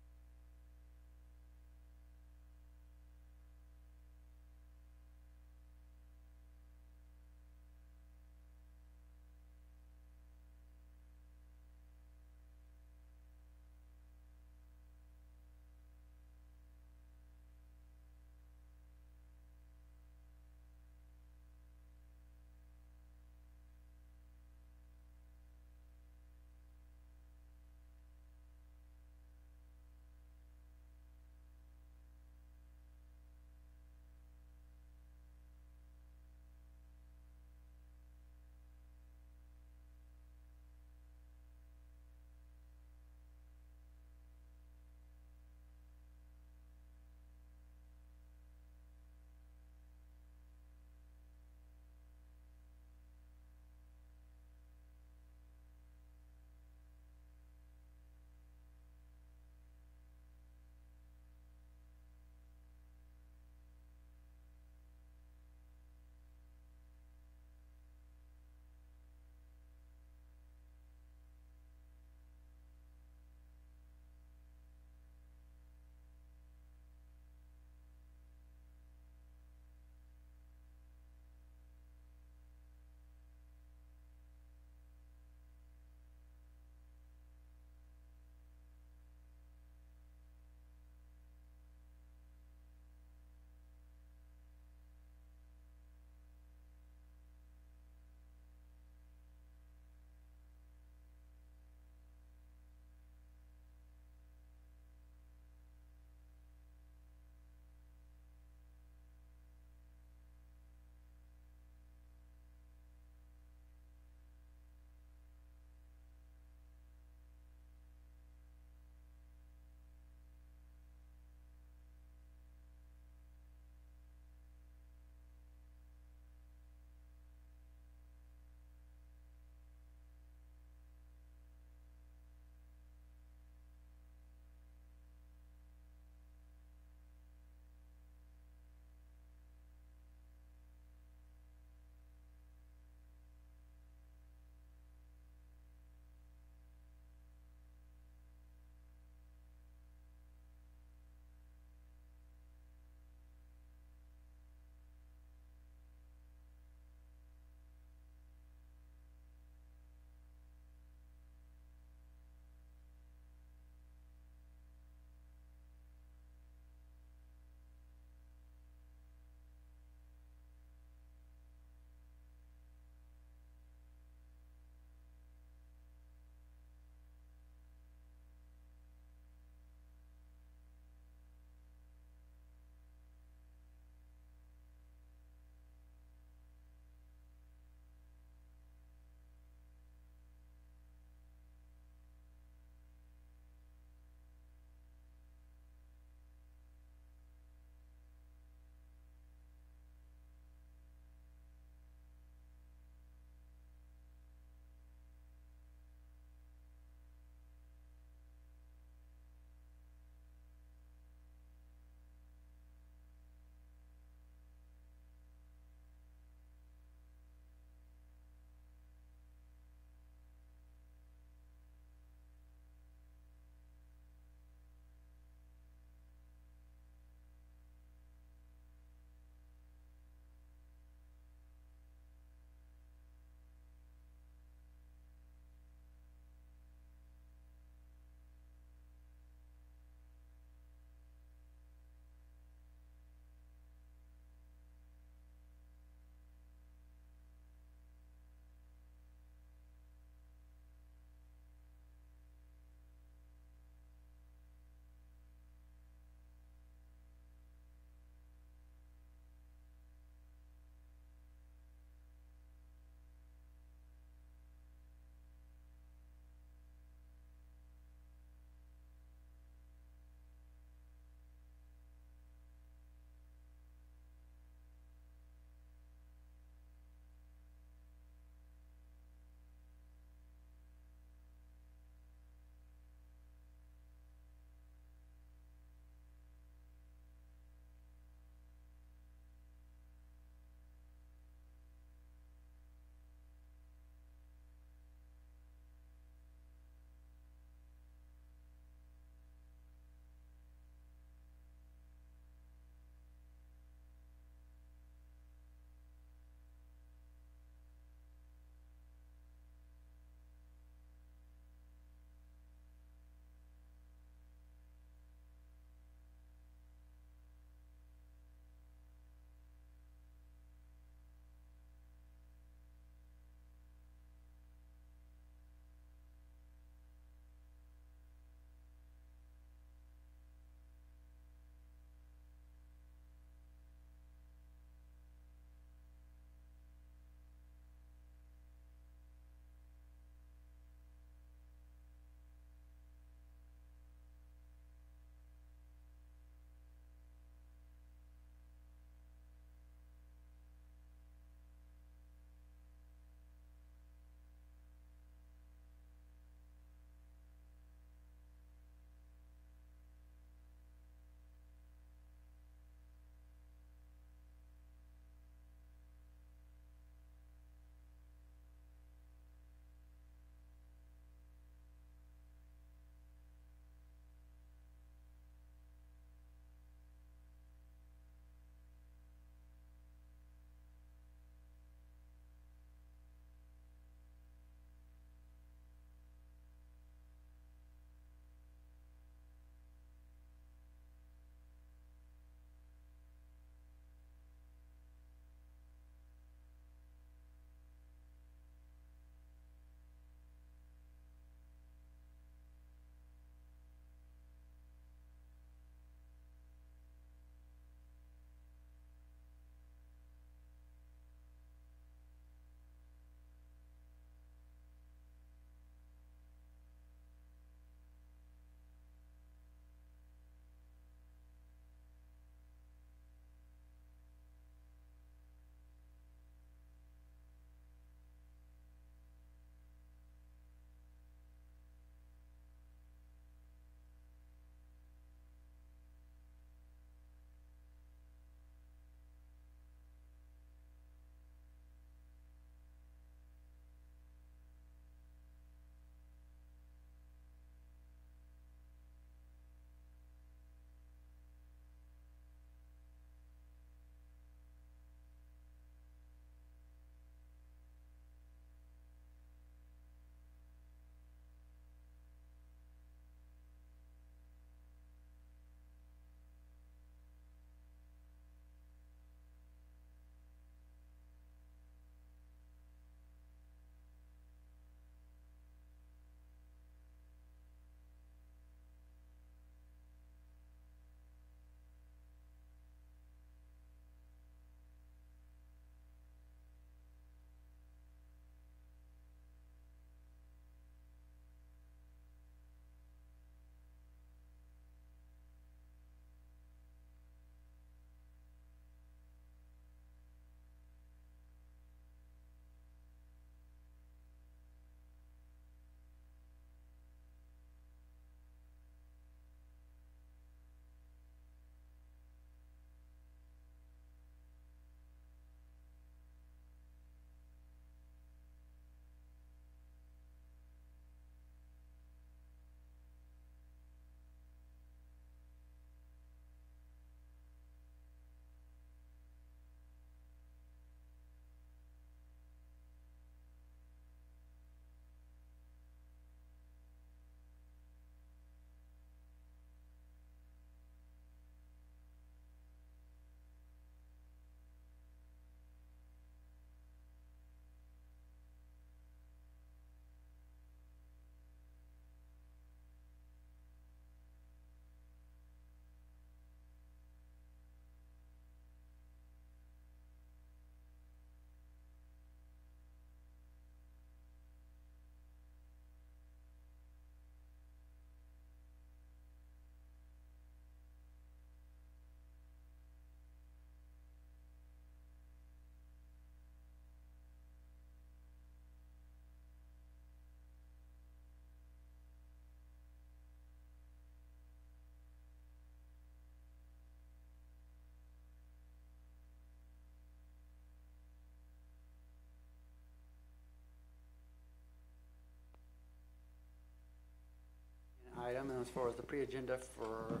item, and as far as the pre-agenda for,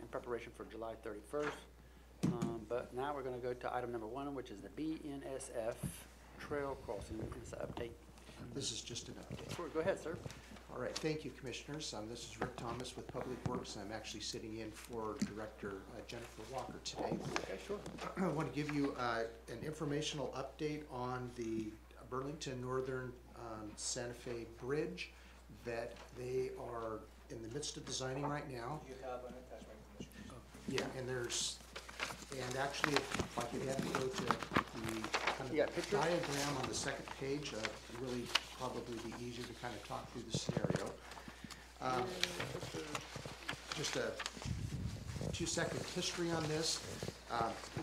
in preparation for July 31st. But now we're going to go to item number 1, which is the BNSF Trail Crossing. It's an update. This is just an update. Sure, go ahead, sir. All right, thank you, Commissioners. This is Rick Thomas with Public Works. I'm actually sitting in for Director Jennifer Walker today. Okay, sure. I want to give you an informational update on the Burlington Northern Santa Fe Bridge that they are in the midst of designing right now. You have an attachment, Commissioner. Yeah, and actually, if I could have you go to the kind You of got pictures? diagram on the second page, really probably be easier to kind of talk through the scenario. Just a 2-second history on this.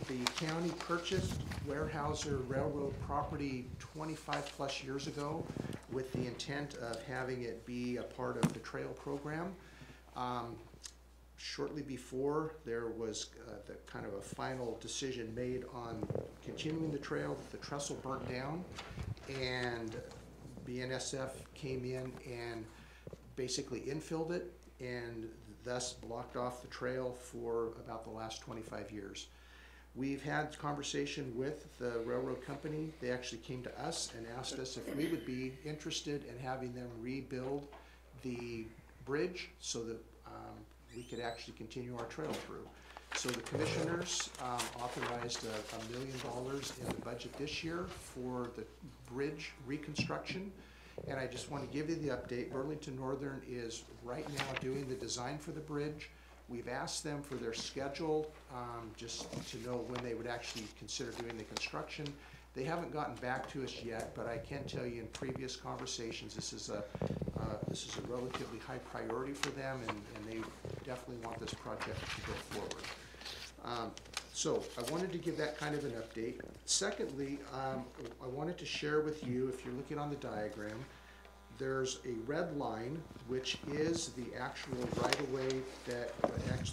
The county purchased Weyerhaeuser Railroad property 25+ years ago with the intent of having it be a part of the trail program. Shortly before, there was the kind of a final decision made on continuing the trail. The trestle burnt down, and BNSF came in and basically infilled it, and thus blocked off the trail for about the last 25 years. We've had conversation with the railroad company. They actually came to us and asked us if we would be interested in having them rebuild the bridge so that we could actually continue our trail through. So the commissioners authorized $1 million in the budget this year for the bridge reconstruction. And I just want to give you the update. Burlington Northern is right now doing the design for the bridge. We've asked them for their schedule, just to know when they would actually consider doing the construction. They haven't gotten back to us yet, but I can tell you in previous conversations, this is a relatively high priority for them, and they definitely want this project to go forward. So I wanted to give that kind of an update. Secondly, I wanted to share with you, if you're looking on the diagram, there's a red line, which is the actual right-of-way that,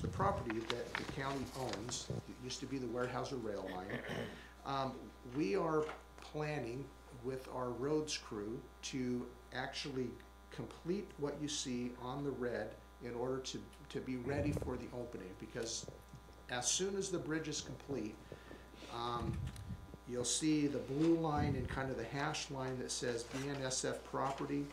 the property that the county owns. It used to be the Weyerhaeuser rail line. We are planning with our roads crew to actually complete what you see on the red in order to be ready for the opening, because as soon as the bridge is complete, you'll see the blue line and kind of the hash line that says BNSF property.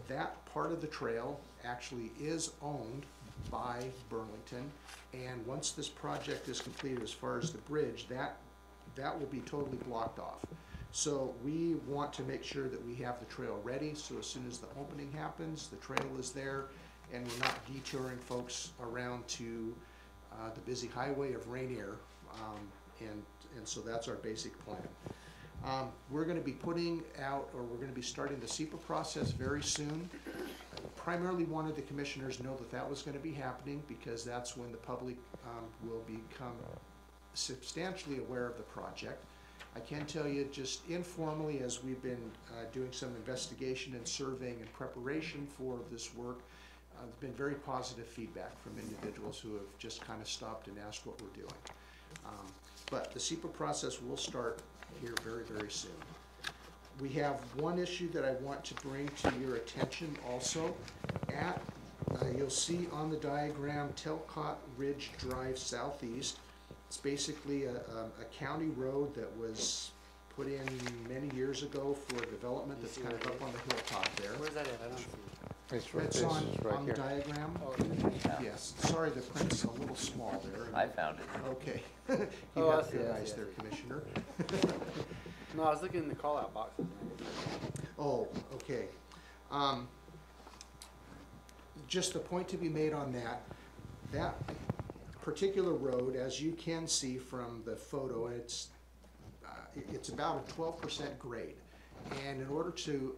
That part of the trail actually is owned by Burlington, and once this project is completed as far as the bridge, that will be totally blocked off. So we want to make sure that we have the trail ready, so as soon as the opening happens, the trail is there, and we're not detouring folks around to the busy highway of Rainier, and so that's our basic plan. We're going to be putting out, or we're going to be starting the SEPA process very soon. Primarily wanted the commissioners to know that that was going to be happening, because that's when the public will become substantially aware of the project. I can tell you just informally, as we've been doing some investigation and surveying in preparation for this work, there's been very positive feedback from individuals who have just kind of stopped and asked what we're doing. But the SEPA process will start here very, very soon. We have one issue that I want to bring to your attention also. You'll see on the diagram Telcott Ridge Drive Southeast. It's basically a county road that was put in many years ago for a development that's kind of up on the hilltop there. Where's that at? I don't see it. It's on the diagram. Oh, Yes, sorry, the print's a little small there. I found it. Okay. Oh, You I have see, good I eyes see, I there, see. Commissioner. No, I was looking in the call-out boxes. Oh, okay. Just a point to be made on that particular road, as you can see from the photo, it's about a 12% grade. And in order to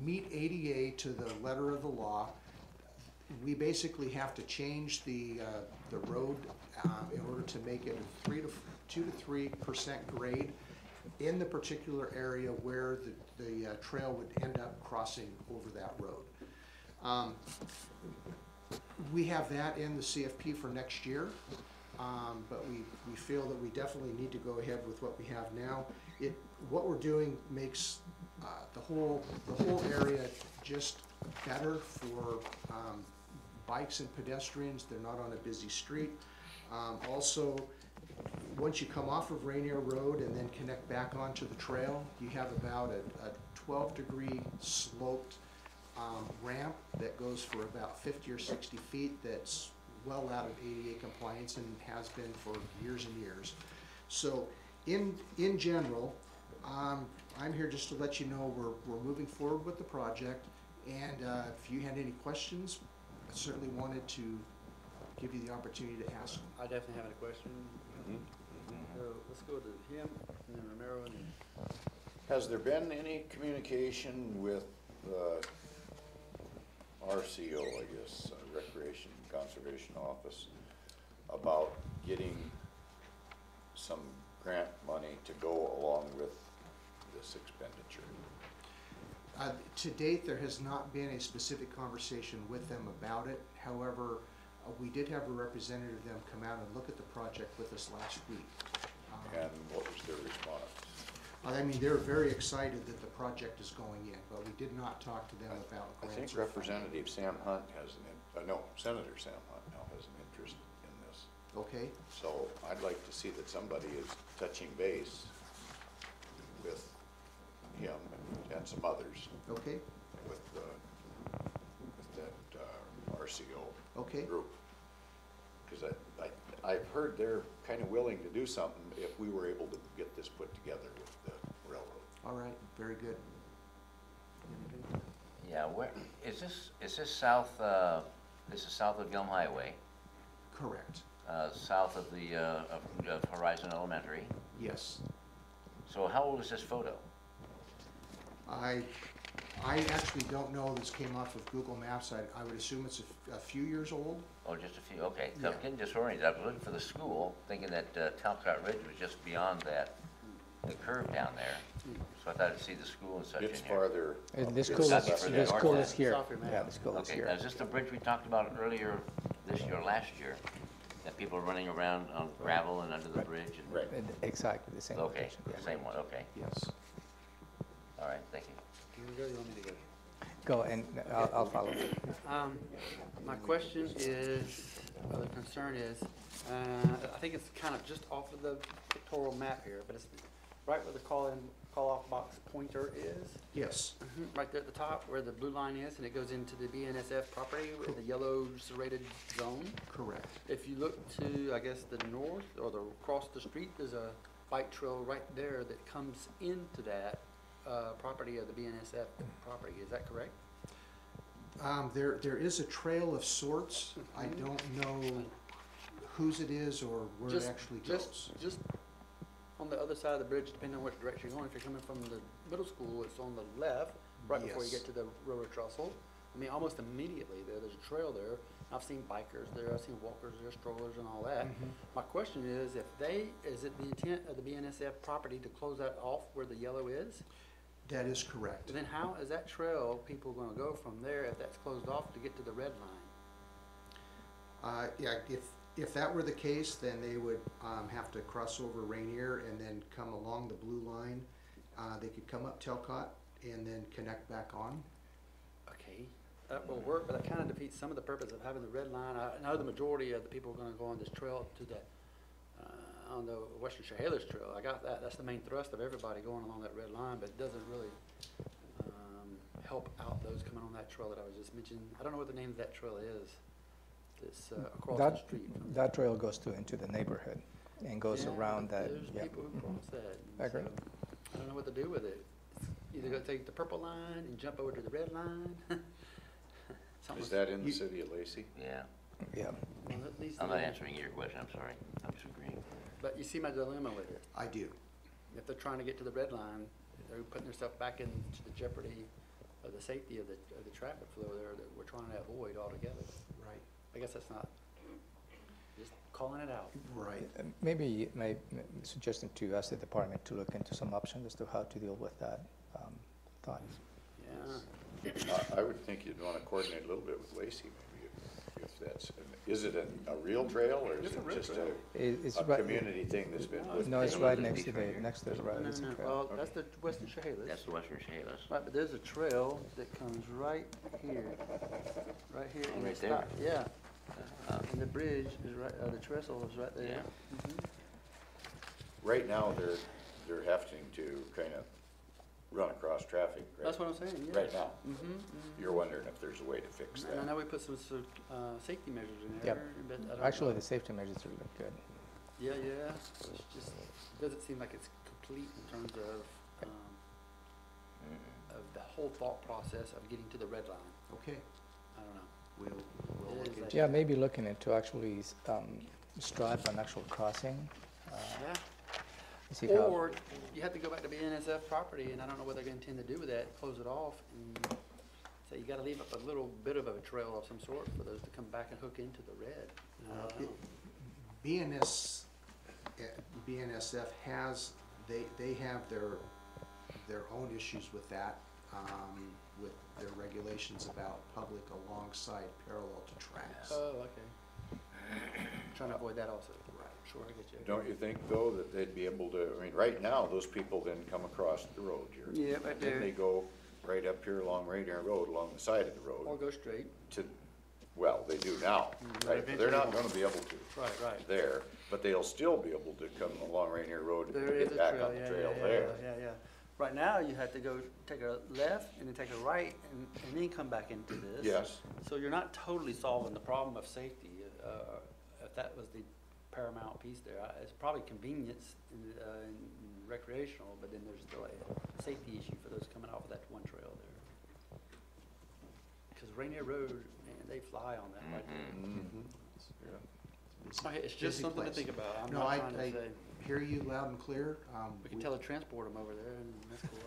meet ADA to the letter of the law, we basically have to change the road in order to make it a 2 to 3% grade in the particular area where the trail would end up crossing over that road. We have that in the CFP for next year, but we feel that we definitely need to go ahead with what we have now. What we're doing makes the whole area just better for bikes and pedestrians, they're not on a busy street. Also, once you come off of Rainier Road and then connect back onto the trail, you have about a 12-degree sloped ramp that goes for about 50 or 60 feet that's well out of ADA compliance and has been for years and years. So in general, I'm here just to let you know we're moving forward with the project, and if you had any questions, I certainly wanted to give you the opportunity to ask them. I definitely have a question. So let's go to him, and then Romero, and then Has there been any communication with RCO, I guess, Recreation Conservation Office, about getting some grant money to go along with this expenditure? To date, there has not been a specific conversation with them about it. However, we did have a representative of them come out and look at the project with us last week. And what was their response? I mean, they're very excited that the project is going in, but we did not talk to them about I grants. think or Representative Sam Hunt has no, Senator Sam Hunt now has an interest in this. Okay, So I'd like to see that somebody is touching base with him and some others okay, with that RCO okay. group. Because I've heard they're kind of willing to do something if we were able to get this put together with the railroad. All right, very good. Yeah, where, is this south, this is south of Yelm Highway, Correct, south of the, of Horizon Elementary. yes. So how old is this photo? I actually don't know, this came off of Google Maps. I would assume it's a few years old. Oh, just a few, okay. 'Cause I'm Yeah. getting disoriented. I was looking for the school, thinking that Talcott Ridge was just beyond that, the curve down there. So I thought I'd see the school and such in here. It's farther. And up. this It's school gotta be is, further this north school then. is here. South of your Yeah, map. the school is Okay, here. now is this the bridge we talked about earlier this year, or last year? That people are running around on gravel and under the bridge? and- Right. Exactly, the same Okay, location, yeah. same one, okay. Yes. All right, thank you. you want to go, you want me to go? Go, and I'll follow. My question is, or the concern is, I think it's kind of just off of the pictorial map here, but it's right where the call-off box pointer is. Yes, Right there at the top where the blue line is, and it goes into the BNSF property with the yellow serrated zone. correct. If you look to, I guess, the north or across the street, there's a bike trail right there that comes into that property of the BNSF property. Is that correct? There is a trail of sorts. I don't know whose it is or where it actually goes. Just on the other side of the bridge, depending on which direction you're going. If you're coming from the middle school, it's on the left, right before you Yes. get to the railroad trestle. I mean, almost immediately there's a trail there. I've seen bikers there, I've seen walkers there, strollers and all that. My question is, is it the intent of the BNSF property to close that off where the yellow is? That is correct. And then how is that trail, people gonna go from there if that's closed off to get to the red line? Yeah, if that were the case, then they would have to cross over Rainier and then come along the blue line. They could come up Telcott and then connect back on. Okay, that will work, but that kind of defeats some of the purpose of having the red line. I know the majority of the people are gonna go on this trail to the, on the Western Chehalis Trail. I got that. That's the main thrust of everybody going along that red line, but it doesn't really help out those coming on that trail that I was just mentioning. I don't know what the name of that trail is. It's across the street. from- That trail goes into the neighborhood and goes Yeah, around but that, There's yeah. people who cross that. I agree. so I don't know what to do with it. Either go take the purple line and jump over to the red line. Something Is that in the city of Lacey? Yeah. Yeah. well, that needs to I'm not be- answering your question, I'm sorry. I'm just agreeing. But you see my dilemma with it. I do. If they're trying to get to the red line, they're putting themselves back into the jeopardy of the safety of the traffic flow there that we're trying to avoid altogether. Right. I guess that's not, just calling it out. Right. Maybe my suggestion to us, the department, to look into some options as to how to deal with that thought. Yeah. I would think you'd want to coordinate a little bit with Lacey, maybe, if that's, is it a real trail, or is It's a it real just trail. It's a right, community thing that's been with? no, it's Yeah, right there's a next to beach the, right here. next to the road, it's a trail. Well, that's the Western Chehalis. That's the Western Chehalis. Right, but there's a trail that comes right here. right here. Oh, and right it's there. not- Yeah. And the bridge is right, the trestle is right there. Yeah. Mhm. Right now, they're having to kind of run across traffic, right? That's what I'm saying, yeah. Right now. Mm-hmm. You're wondering if there's a way to fix And I that. know we put some safety measures in Yep. there, but I don't Actually, know. the safety measures look good. Yeah, yeah, it's just, it doesn't seem like it's complete in terms of the whole thought process of getting to the red line. Okay, I don't know. we'll It look is into like- Yeah, maybe looking into actually stripe an actual crossing. Yeah. See how- Or you have to go back to BNSF property, and I don't know what they're gonna intend to do with that, close it off, and so you gotta leave up a little bit of a trail of some sort for those to come back and hook into the red. I don't know. BNSF has, they have their own issues with that, with their regulations about public alongside parallel to tracks. Oh, okay. Trying to avoid that also. Right. Sure, I get you. Don't you think, though, that they'd be able to, I mean, right now, those people then come across the road here. Yeah, right Then there. they go right up here along Rainier Road, along the side of the Or road go straight. to, well, they do now, Mm, right? But they're not eventually. gonna be able to. Right. There, but they'll still be able to come along Rainier Road and There is get a back trail, on the yeah, trail yeah, there. yeah. Right now, you have to go take a left and then take a right and then come back into this. Yes. So you're not totally solving the problem of safety, if that was the paramount piece there. It's probably convenience and recreational, but then there's still a safety issue for those coming off of that one trail there. Because Rainier Road, man, they fly on that right there. It's just Busy something to place. think about. I'm No, not I trying to say. hear you loud and clear. We can teletransport them over there, and that's cool.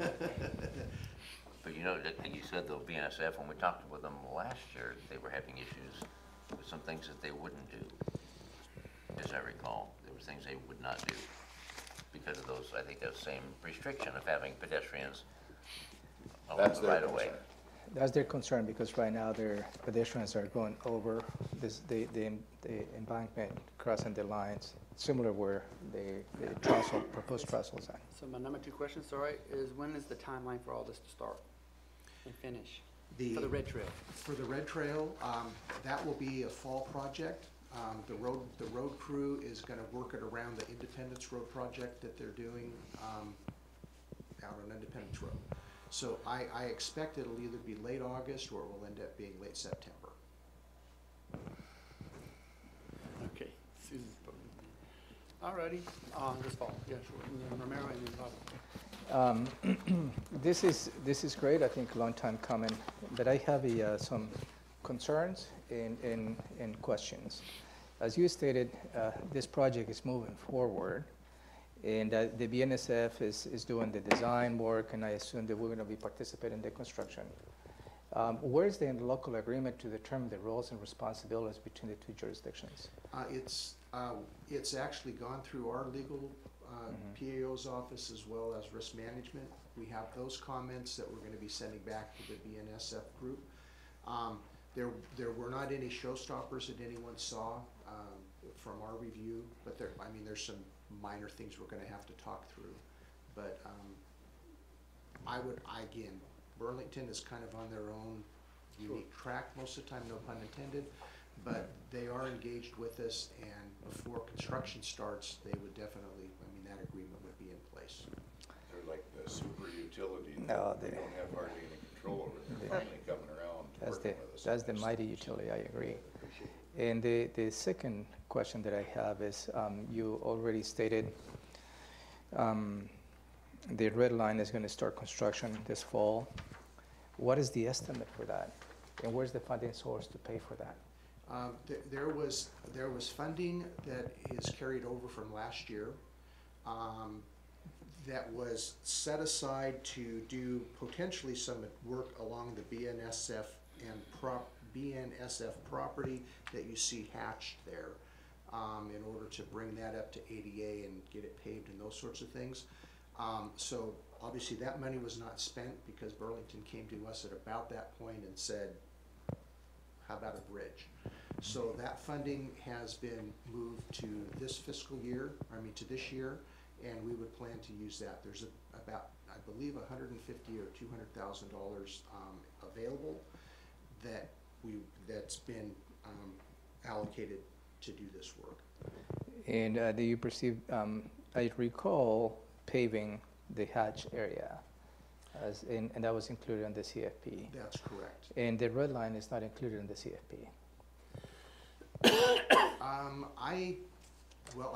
But you know, you said though, BNSF, when we talked with them last year, they were having issues with some things that they wouldn't do. As I recall, there were things they would not do because of those, I think, that same restriction of having pedestrians along That's the their right of way. concern. That's their concern, because right now their pedestrians are going over the embankment, crossing the lines, similar where the proposed trestle is at. So my number 2 question, sorry, is when is the timeline for all this to start and finish? For the red trail? For the red trail, that will be a fall project. The road crew is gonna work it around the Independence Road project that they're doing, out on Independence Road. So I expect it'll either be late August or it will end up being late September. Okay. Susan's putting it in. Alrighty, this fall, yeah, sure. And then Romero and then Bob. This is great, I think a long time coming, but I have some concerns and questions. As you stated, this project is moving forward, and the BNSF is doing the design work, and I assume that we're going to be participating in the construction. Where's the local agreement to determine the roles and responsibilities between the two jurisdictions? It's actually gone through our legal PAO's office as well as risk management. We have those comments that we're going to be sending back to the BNSF group. There were not any showstoppers that anyone saw from our review, but there's some minor things we're going to have to talk through. But again, Burlington is kind of on their own unique track most of the time, no pun intended, but they are engaged with us, and before construction starts, they would definitely, that agreement would be in place. They're like the super utility. No, We don't have hardly any control over it. They're finally coming around working with us. That's the mighty utility, I agree. And the second question that I have is, you already stated the red line is going to start construction this fall. What is the estimate for that? And where's the funding source to pay for that? There was funding that is carried over from last year that was set aside to do potentially some work along the BNSF and BNSF property that you see hatched there, in order to bring that up to ADA and get it paved and those sorts of things. So obviously that money was not spent because Burlington came to us at about that point and said, how about a bridge? So that funding has been moved to this fiscal year, to this year, and we would plan to use that. There's about, I believe, $150,000 or $200,000 available that that's been allocated to do this work. And do you perceive, I recall paving the hatch area, and that was included in the CFP. That's correct. And the red line is not included in the CFP.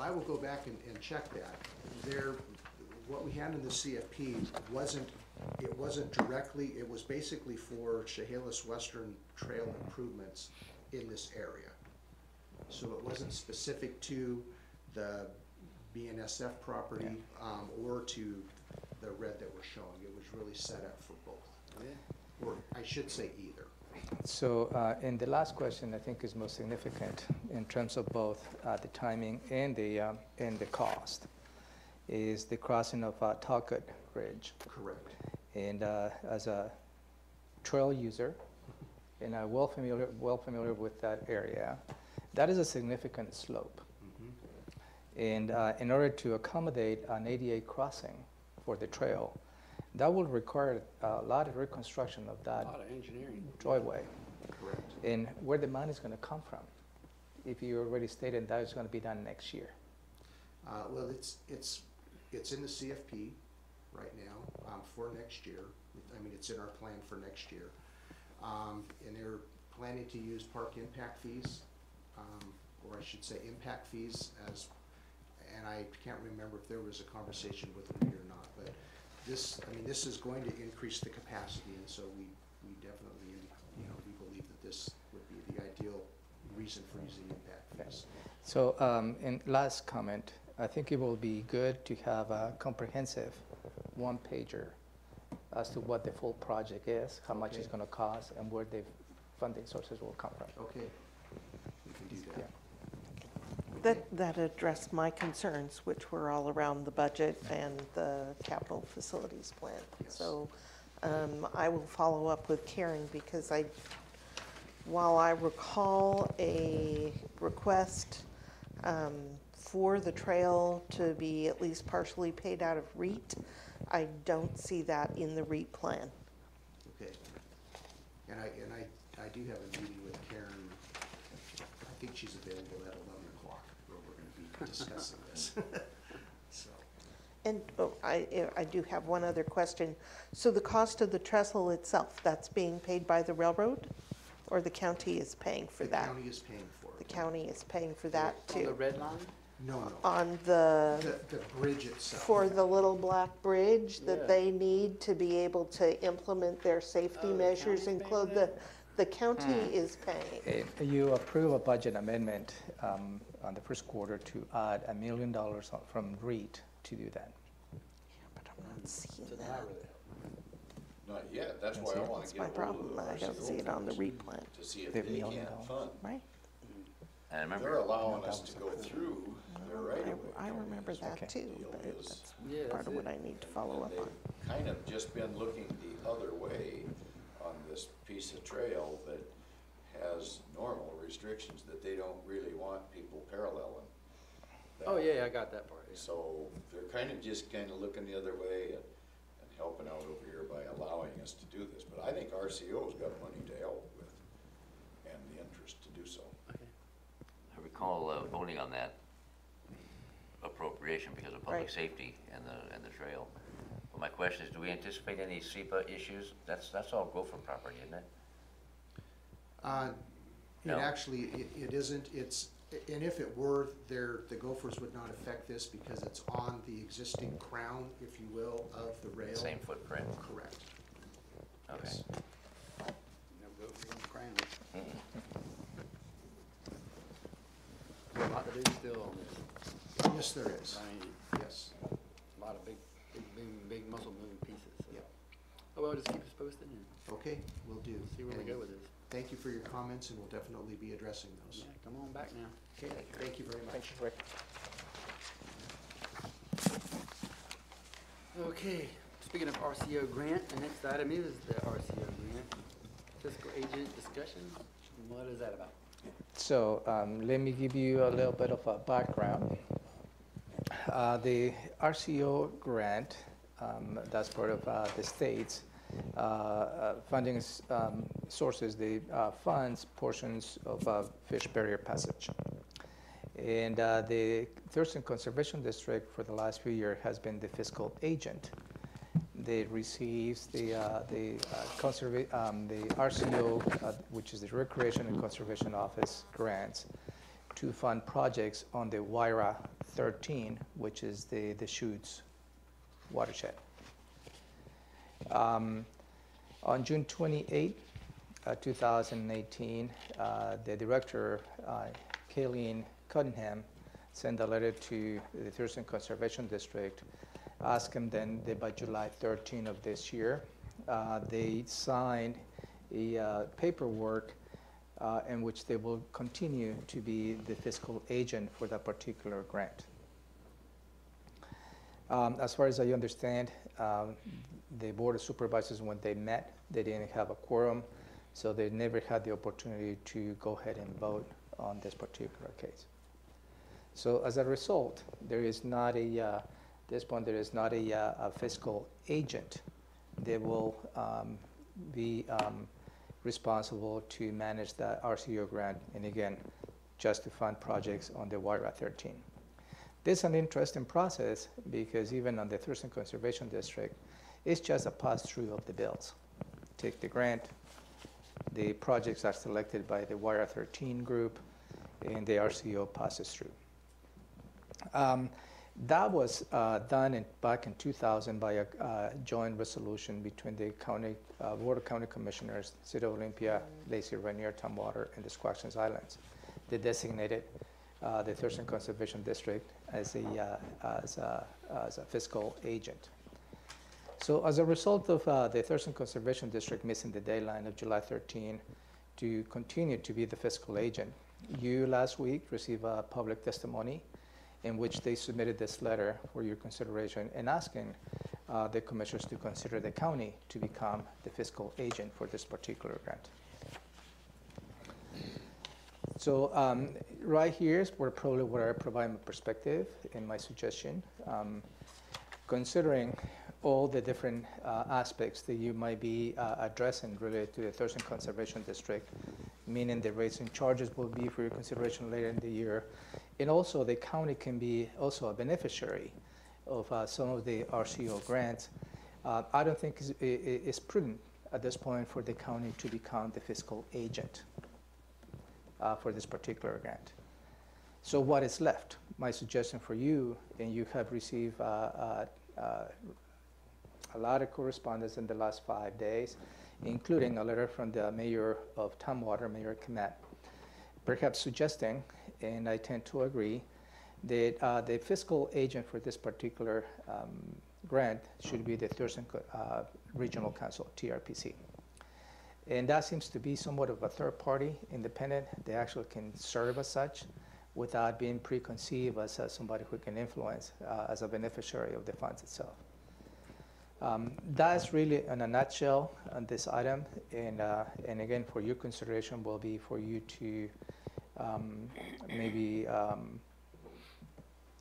I will go back and check that. What we had in the CFP wasn't directly, it was basically for Chehalis Western Trail improvements in this area. So it wasn't specific to the BNSF property, or to the red that we're showing. It was really set up for both. Or I should say either. So, and the last question I think is most significant in terms of both the timing and the cost, is the crossing of Talcott Ridge. Correct. And as a trail user, and I'm well familiar with that area, that is a significant slope. And in order to accommodate an ADA crossing for the trail, that will require a lot of reconstruction of that A lot of engineering. driveway. Correct. And where the money is going to come from, if you already stated that it's going to be done next year. Well, it's in the CFP right now for next year. I mean, it's in our plan for next year. And they're planning to use park impact fees, or I should say impact fees and I can't remember if there was a conversation with me or not, but this is going to increase the capacity, and so we definitely, we believe that this would be the ideal reason for using impact fees. So, in last comment, I think it will be good to have a comprehensive one-pager as to what the full project is, how much it's going to cost, and where the funding sources will come from. Okay, we can do that. Yeah. That addressed my concerns, which were all around the budget and the capital facilities plan. Yes. So I will follow up with Karen, because while I recall a request for the trail to be at least partially paid out of REIT, I don't see that in the REIT plan. Okay. And I do have a meeting with Karen. I think she's available at 11 o'clock, where we're going to be discussing this. So. And I do have one other question. So the cost of the trestle itself, that's being paid by the railroad, or the county is paying for that? The county is paying for The it. county is paying for that On the too? red line? No. On the, The bridge itself. for the little black bridge Yeah. that they need to be able to implement their safety Oh, the measures, county's paying include that? the county is paying. You approve a budget amendment on the first quarter to add $1 million from REIT to do that. Yeah, but I'm not seeing So that. not really. Not yet, that's why I wanna That's get my a hold problem, of the I don't see it on the REIT plan, to see if The they $1 million. can fund. right? And They're remember, allowing us to go through their right of way. I remember Okay. that too, Deal but is- that's Yeah, part that's of what it. I need to follow up And on. they've kind of just been looking the other way on this piece of trail that has normal restrictions that they don't really want people paralleling. that. Oh, yeah, I got that part. Yeah. So they're kind of looking the other way and helping out over here by allowing us to do this. But I think RCO's got money to help with and the interest to do so. Okay. I recall voting on that appropriation because of public Right. safety and the trail. But my question is, do we anticipate any SEPA issues? That's all Gopher property, isn't it? It No. actually, it isn't, and if it were, the Gophers would not affect this because it's on the existing crown, if you will, of the rail. Same footprint? Correct. Okay. Yes. No go for the crown. There's a lot to do still on this. Yes, there is. I mean, Yes. a lot of big muscle moving pieces. So. Yep. Oh, well, just keep us posted and Okay, will do. see where we And go with this. Thank you for your comments, and we'll definitely be addressing those. Yeah, come on back now. Okay, thank you very much. Rick. Okay, speaking of RCO grant, the next item is the RCO grant. Fiscal agent discussion, what is that about? So let me give you a little bit of a background. The RCO grant, that's part of the state's funding sources, the funds portions of fish barrier passage. And the Thurston Conservation District for the last few years has been the fiscal agent. They receives the RCO, which is the Recreation and Conservation Office grants to fund projects on the Wyra 13, which is the Chutes watershed. On June 28, 2018, the director, Kayleen Cunningham, sent a letter to the Thurston Conservation District, asking them that by July 13 of this year, they signed a paperwork in which they will continue to be the fiscal agent for that particular grant. As far as I understand, the Board of Supervisors, when they met, they didn't have a quorum, so they never had the opportunity to go ahead and vote on this particular case. So as a result, there is not at this point, there is not a fiscal agent that will be responsible to manage the RCO grant, and again, just to fund projects on the Wyra 13. This is an interesting process because even on the Thurston Conservation District, it's just a pass-through of the bills. Take the grant, the projects are selected by the Wyra 13 group, and the RCO passes through. That was done back in 2000 by a joint resolution between the county, Board of County Commissioners, City of Olympia, Lacey, Rainier, Tumwater, and the Squaxin Islands. They designated the Thurston Conservation District as a fiscal agent. So as a result of the Thurston Conservation District missing the deadline of July 13 to continue to be the fiscal agent, you last week received a public testimony in which they submitted this letter for your consideration and asking the commissioners to consider the county to become the fiscal agent for this particular grant. So right here is where probably where I provide my perspective and my suggestion. Considering all the different aspects that you might be addressing related to the Thurston Conservation District, meaning the rates and charges will be for your consideration later in the year. And also the county can be also a beneficiary of some of the RCO grants. I don't think it's prudent at this point for the county to become the fiscal agent for this particular grant. So what is left? My suggestion for you, and you have received a lot of correspondence in the last 5 days, including a letter from the mayor of Tumwater, Mayor Kmet, perhaps suggesting, and I tend to agree, that the fiscal agent for this particular grant should be the Thurston Regional Council, TRPC. And that seems to be somewhat of a third party, independent. They actually can serve as such without being preconceived as somebody who can influence as a beneficiary of the funds itself. That's really in a nutshell on this item, and again, for your consideration will be for you to maybe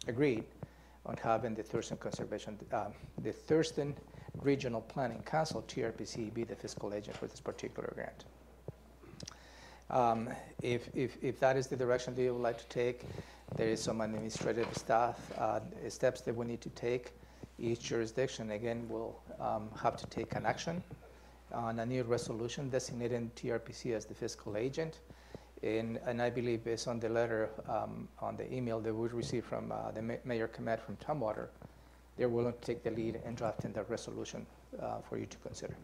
agree on having the Thurston Conservation, the Thurston Regional Planning Council, TRPC, be the fiscal agent for this particular grant. If that is the direction that you would like to take, there is some administrative steps that we need to take. Each jurisdiction, again, will have to take an action on a new resolution designating TRPC as the fiscal agent. And I believe based on the letter, on the email that we received from the Mayor Kmet from Tumwater, they're willing to take the lead in drafting the resolution for you to consider.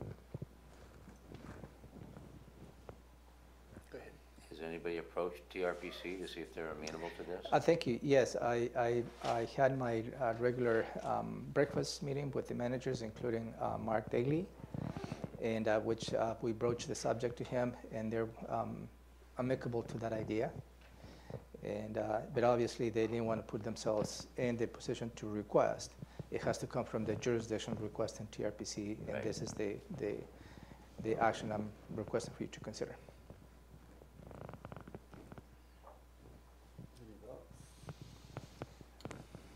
Go ahead. Has anybody approached TRPC to see if they're amenable to this? Thank you. Yes, I had my regular breakfast meeting with the managers, including Mark Daly, and which we broached the subject to him, and they're amicable to that idea. And but obviously they didn't want to put themselves in the position to request. It has to come from the jurisdiction requesting TRPC, and this is the action I'm requesting for you to consider.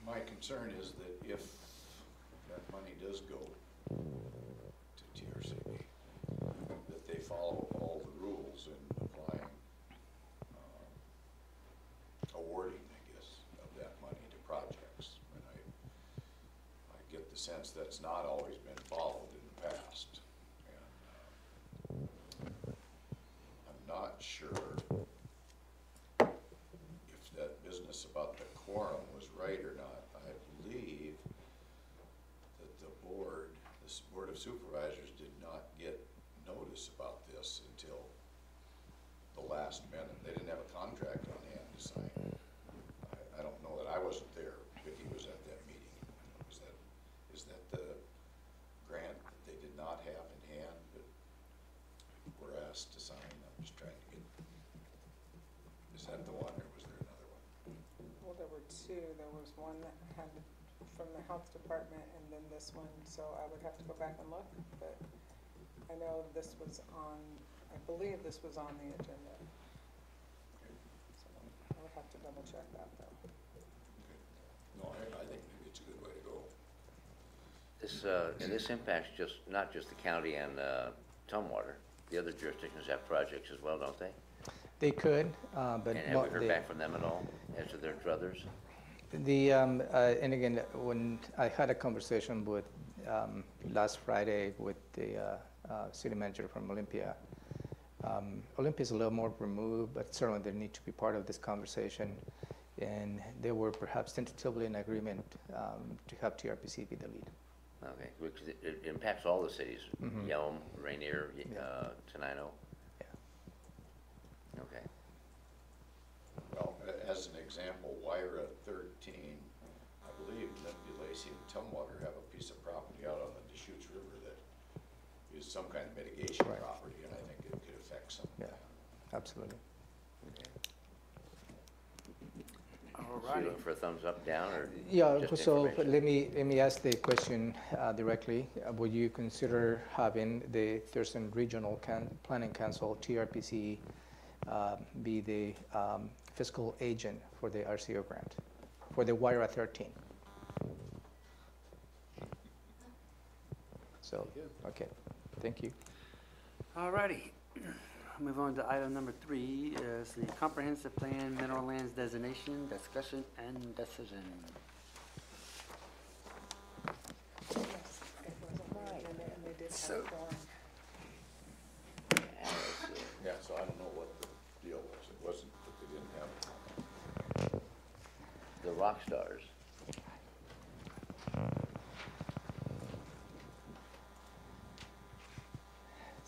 My concern is that if that money does go to TRC, sense that's not always been followed in the past. And I'm not sure if that business about the quorum was right or not. I believe that the board, this Board of Supervisors did not get notice about this until the last minute. They didn't have a contract on hand to sign. I don't know that I wasn't there. Vicki was at that meeting. Is that the grant that they did not have in hand but were asked to sign? I'm just trying to get, is that the one or was there another one? Well, there were two. There was one that had from the health department and then this one, so I would have to go back and look, but I know this was on, I believe this was on the agenda. So I would have to double check that though. No, I think maybe it's a good way to go. This, and this impacts not just the county and Tumwater. The other jurisdictions have projects as well, don't they? They could, but And have we heard back from them at all as to their druthers? and again, when I had a conversation with, last Friday with the city manager from Olympia, Olympia is a little more removed, but certainly they need to be part of this conversation. And they were perhaps tentatively in agreement to have TRPC be the lead. Okay, because it impacts all the cities, Yelm, Rainier, Tenino. Yeah. Okay. Well, as an example, Wyra 13, I believe Limpy, Lacey, and Tumwater have a piece of property out on the Deschutes River that is some kind of mitigation Right. property, and I think it could affect some of Yeah, that. absolutely. So you're looking for a thumbs up, down, or Yeah, just so information? let me ask the question directly. Would you consider having the Thurston Regional Planning Council, TRPC, be the fiscal agent for the RCO grant, for the WIRA 13? So, okay, thank you. All righty. Move on to item number 3, is the comprehensive plan mineral lands designation, discussion and decision. Yes, it was on the agenda and they did have a quorum. Yeah, so I don't know what the deal was. It wasn't that they didn't have it. The rock stars.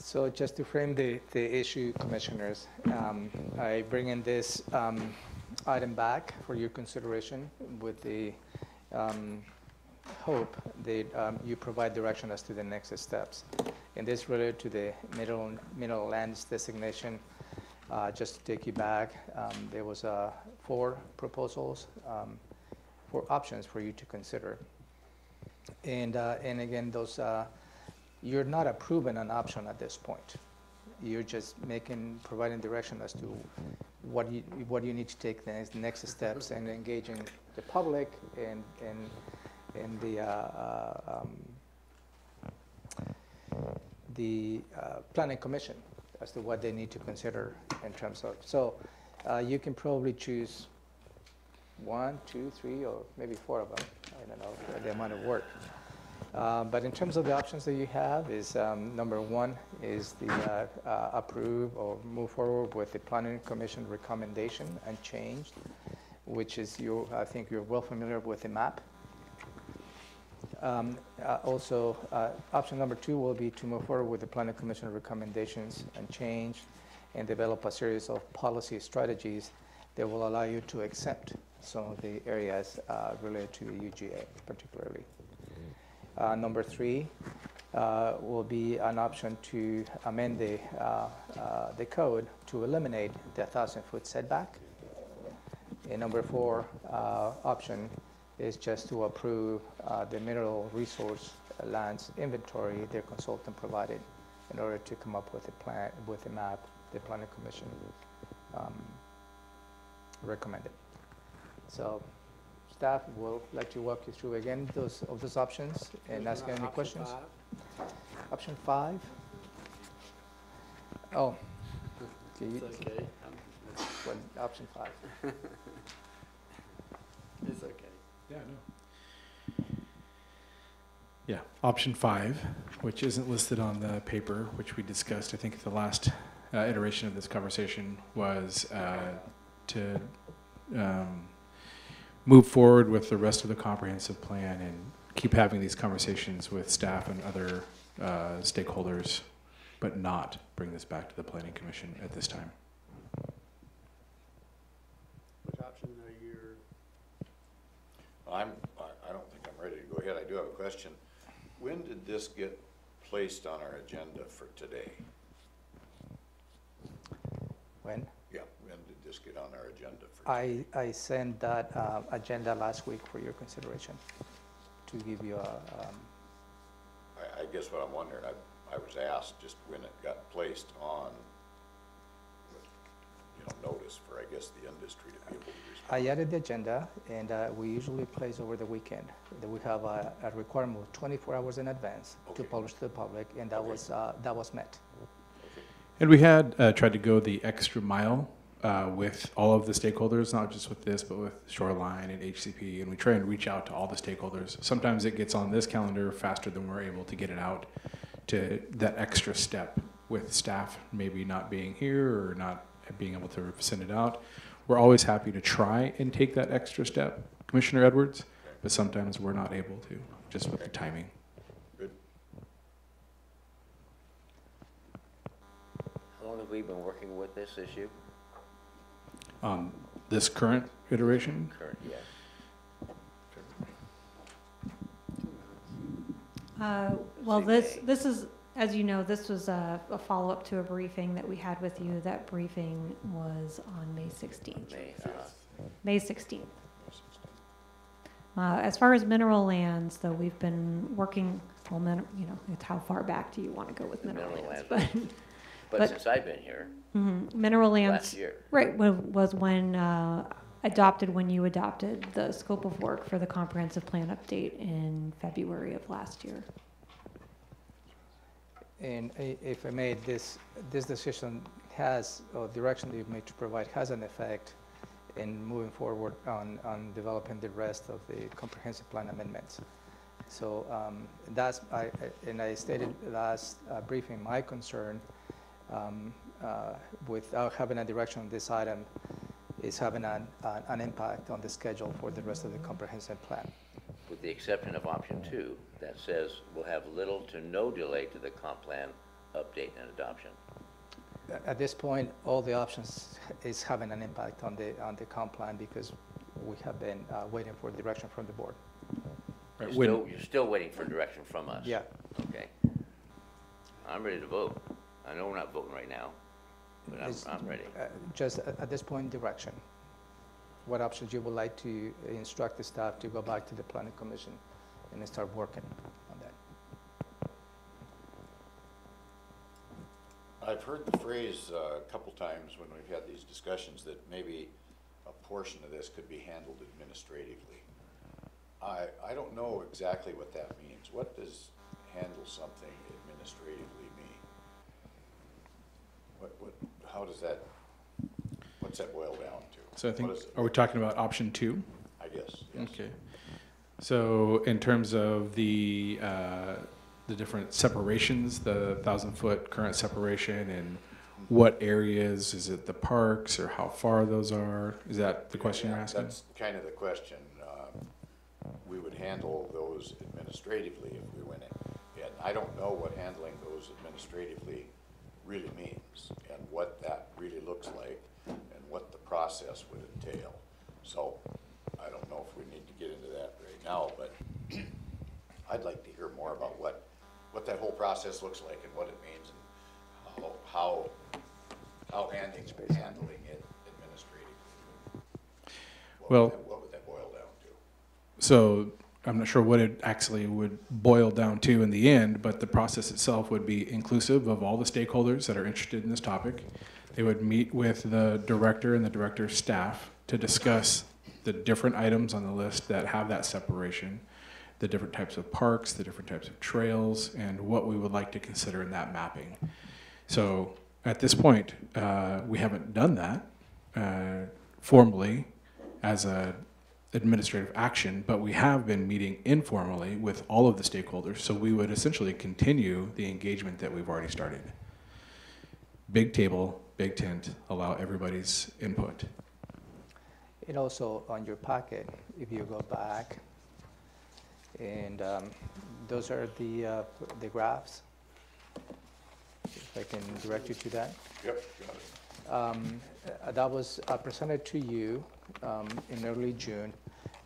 So just to frame the issue, Commissioners, I bring in this item back for your consideration with the hope that you provide direction as to the next steps. And this related to the mineral lands designation. Just to take you back, there was 4 proposals, 4 options for you to consider. And again, those you're not approving an option at this point. You're just providing direction as to what you need to take the next steps and engaging the public and the planning commission as to what they need to consider in terms of. So you can probably choose 1, 2, 3, or maybe 4 of them. I don't know the amount of work. But in terms of the options that you have is number 1 is the approve or move forward with the Planning Commission recommendation unchanged, which is I think you're well familiar with the map. Also, option number 2 will be to move forward with the Planning Commission recommendations unchanged and develop a series of policy strategies that will allow you to accept some of the areas related to the UGA particularly. Number 3 will be an option to amend the code to eliminate the 1,000-foot setback. And number 4 option is just to approve the mineral resource lands inventory their consultant provided in order to come up with a plan, with a map the Planning Commission recommended. So staff will let you walk you through again those options and ask any questions. Option 5? Oh. Okay. It's okay. What, option 5? It's okay. Yeah, no. Yeah, option 5, which isn't listed on the paper, which we discussed, I think, at the last iteration of this conversation, was to move forward with the rest of the comprehensive plan and keep having these conversations with staff and other stakeholders, but not bring this back to the Planning Commission at this time. Which option are you? I don't think I'm ready to go ahead. I do have a question. When did this get placed on our agenda for today? When? Yeah, when did this get on our agenda for today? I sent that agenda last week for your consideration to give you a, I guess what I'm wondering, I was asked just when it got placed on, notice for, I guess, the industry to be able to respond. I added the agenda, and we usually place over the weekend. We have a requirement of 24 hours in advance to publish to the public, and that was met. And we had tried to go the extra mile with all of the stakeholders, not just with this, but with Shoreline and HCP, and we try and reach out to all the stakeholders. Sometimes it gets on this calendar faster than we're able to get it out to that extra step with staff maybe not being here or not being able to send it out. We're always happy to try and take that extra step, Commissioner Edwards, but sometimes we're not able to, just with the timing. Good. How long have we been working with this issue? On this current iteration, Current, yes. Well, this is, as you know, this was a follow-up to a briefing that we had with you. That briefing was on May 16th. May 16th. As far as mineral lands, though, we've been working, well, it's how far back do you want to go with mineral lands? But since I've been here, mineral lands, last year. right, was when when you adopted the scope of work for the comprehensive plan update in February of last year. And if I may, this decision has, or direction that you've made to provide has an effect in moving forward on developing the rest of the comprehensive plan amendments. So I stated last briefing, my concern without having a direction on this item is having an impact on the schedule for the rest of the comprehensive plan. With the exception of option 2, that says we'll have little to no delay to the comp plan update and adoption. At this point, all the options is having an impact on the comp plan because we have been waiting for direction from the board. right, You're still waiting for direction from us? Yeah. Okay. I'm ready to vote. I know we're not voting right now, but I'm ready. Just at this point, direction. What options you would like to instruct the staff to go back to the planning commission and start working on that? I've heard the phrase a couple times when we've had these discussions that maybe a portion of this could be handled administratively. I don't know exactly what that means. What does handle something administratively mean? How does that, what's that boil down to? so I think, are we talking about option 2? I guess, yes. Okay. So in terms of the different separations, the 1,000-foot current separation, and what areas, is it the parks or how far those are? Is that the question you're asking? That's kind of the question. We would handle those administratively if we went in. And I don't know what handling those administratively really means and what that really looks like and what the process would entail. So I don't know if we need to get into that right now, but I'd like to hear more about what that whole process looks like and what it means and how handling it administratively. What would that boil down to? So I'm not sure what it actually would boil down to in the end, but the process itself would be inclusive of all the stakeholders that are interested in this topic. They would meet with the director and the director's staff to discuss the different items on the list that have that separation, the different types of parks, the different types of trails, and what we would like to consider in that mapping. So at this point, we haven't done that formally as a administrative action, but we have been meeting informally with all of the stakeholders, so we would essentially continue the engagement that we've already started. Big table, big tent, allow everybody's input. And also on your packet, if you go back, and those are the graphs. If I can direct you to that. Yep, got it. That was presented to you in early June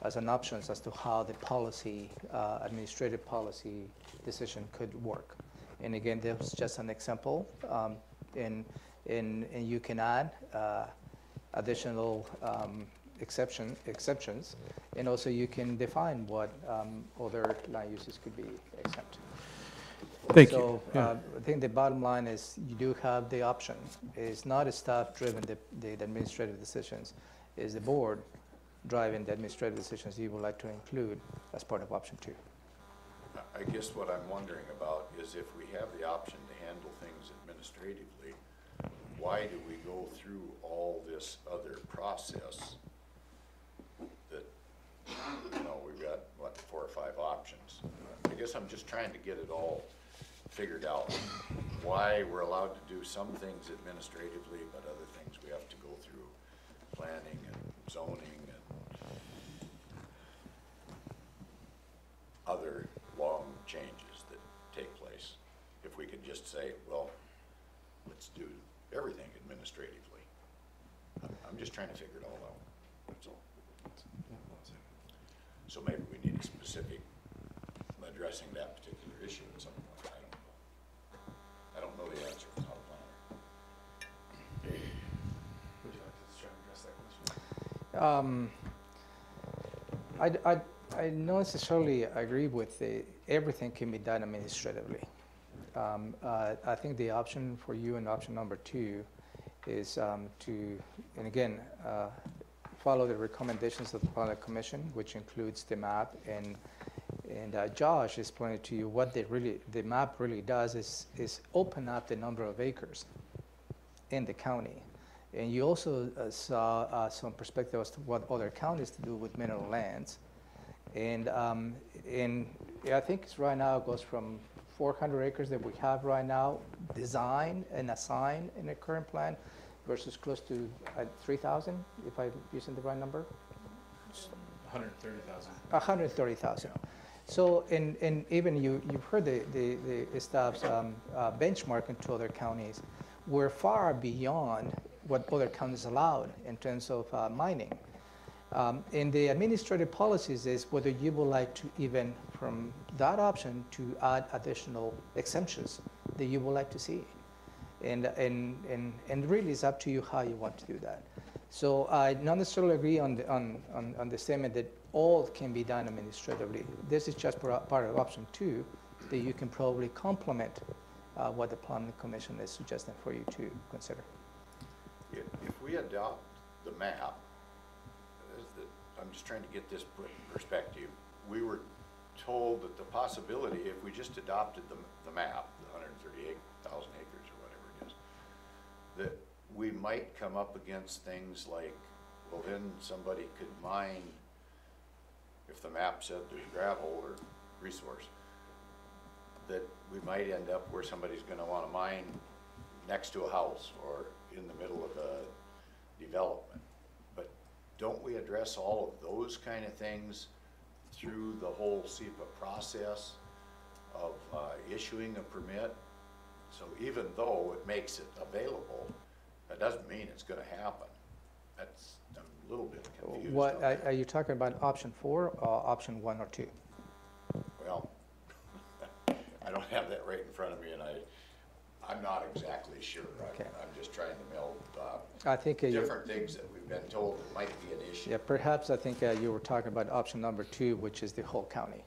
as an option as to how the policy, administrative policy decision could work. And again, that was just an example, and you can add additional exceptions, and also you can define what other land uses could be exempt. Thank you. So Yeah. I think the bottom line is you do have the option. It's not a staff-driven, the administrative decisions. It's the board driving the administrative decisions you would like to include as part of option 2. I guess what I'm wondering about is if we have the option to handle things administratively, why do we go through all this other process that, you know, we've got, what, 4 or 5 options? I guess I'm just trying to get it all figured out. Why we're allowed to do some things administratively, but other things we have to go through planning and zoning and other long changes that take place. If we could just say, well, let's do everything administratively. I'm just trying to figure it all out, that's all. So maybe we need a specific addressing that particular issue at some point. I don't know the answer, I'm not a planner. Would you like to try and address that question? I don't necessarily agree with everything can be done administratively. I think the option for you and option number 2 is to, and again, follow the recommendations of the Planning Commission, which includes the map, and Josh explained to you what the map really does is open up the number of acres in the county. And you also saw some perspective as to what other counties do with mineral lands. And I think it's right now it goes from 400 acres that we have right now designed and assigned in the current plan versus close to 3,000, if I'm using the right number. 130,000. 130,000. So, and even you've heard the staff's benchmarking to other counties. We're far beyond what other counties allowed in terms of mining. And the administrative policies is whether you would like to even from that option to add additional exemptions that you would like to see. And really it's up to you how you want to do that. So I not necessarily agree on the statement that all can be done administratively. This is just part of option 2 that you can probably complement what the Planning Commission is suggesting for you to consider. If we adopt the map, I'm just trying to get this put in perspective. We were told that the possibility, if we just adopted the map, the 138,000 acres or whatever it is, that we might come up against things like, well, then somebody could mine, if the map said there's gravel or resource, that we might end up where somebody's going to want to mine next to a house or in the middle of a development. But don't we address all of those kind of things through the whole SEPA process of issuing a permit? So even though it makes it available, that doesn't mean it's going to happen. That's, I'm a little bit confused. What are you talking about, option 4 or option 1 or 2? Well, I don't have that right in front of me, and I'm not exactly sure. Okay. I'm just trying to meld I think different things that we've been told that might be an issue. Yeah, perhaps I think you were talking about option number 2, which is the whole county.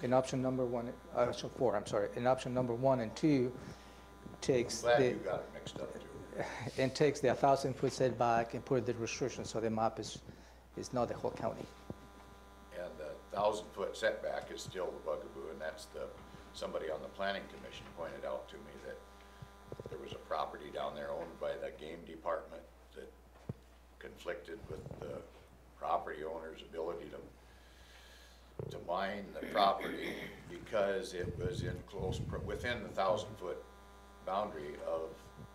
In option number 1, option 4, I'm sorry. In option number 1 and 2 takes I'm glad you got it mixed up too. and takes the 1,000-foot setback and put the restriction so the map is not the whole county. And the 1,000-foot setback is still the bugaboo, and that's somebody on the Planning Commission pointed out to me that there was a property down there owned by the game department that conflicted with the property owner's ability to mine the property because it was in within the 1,000-foot boundary of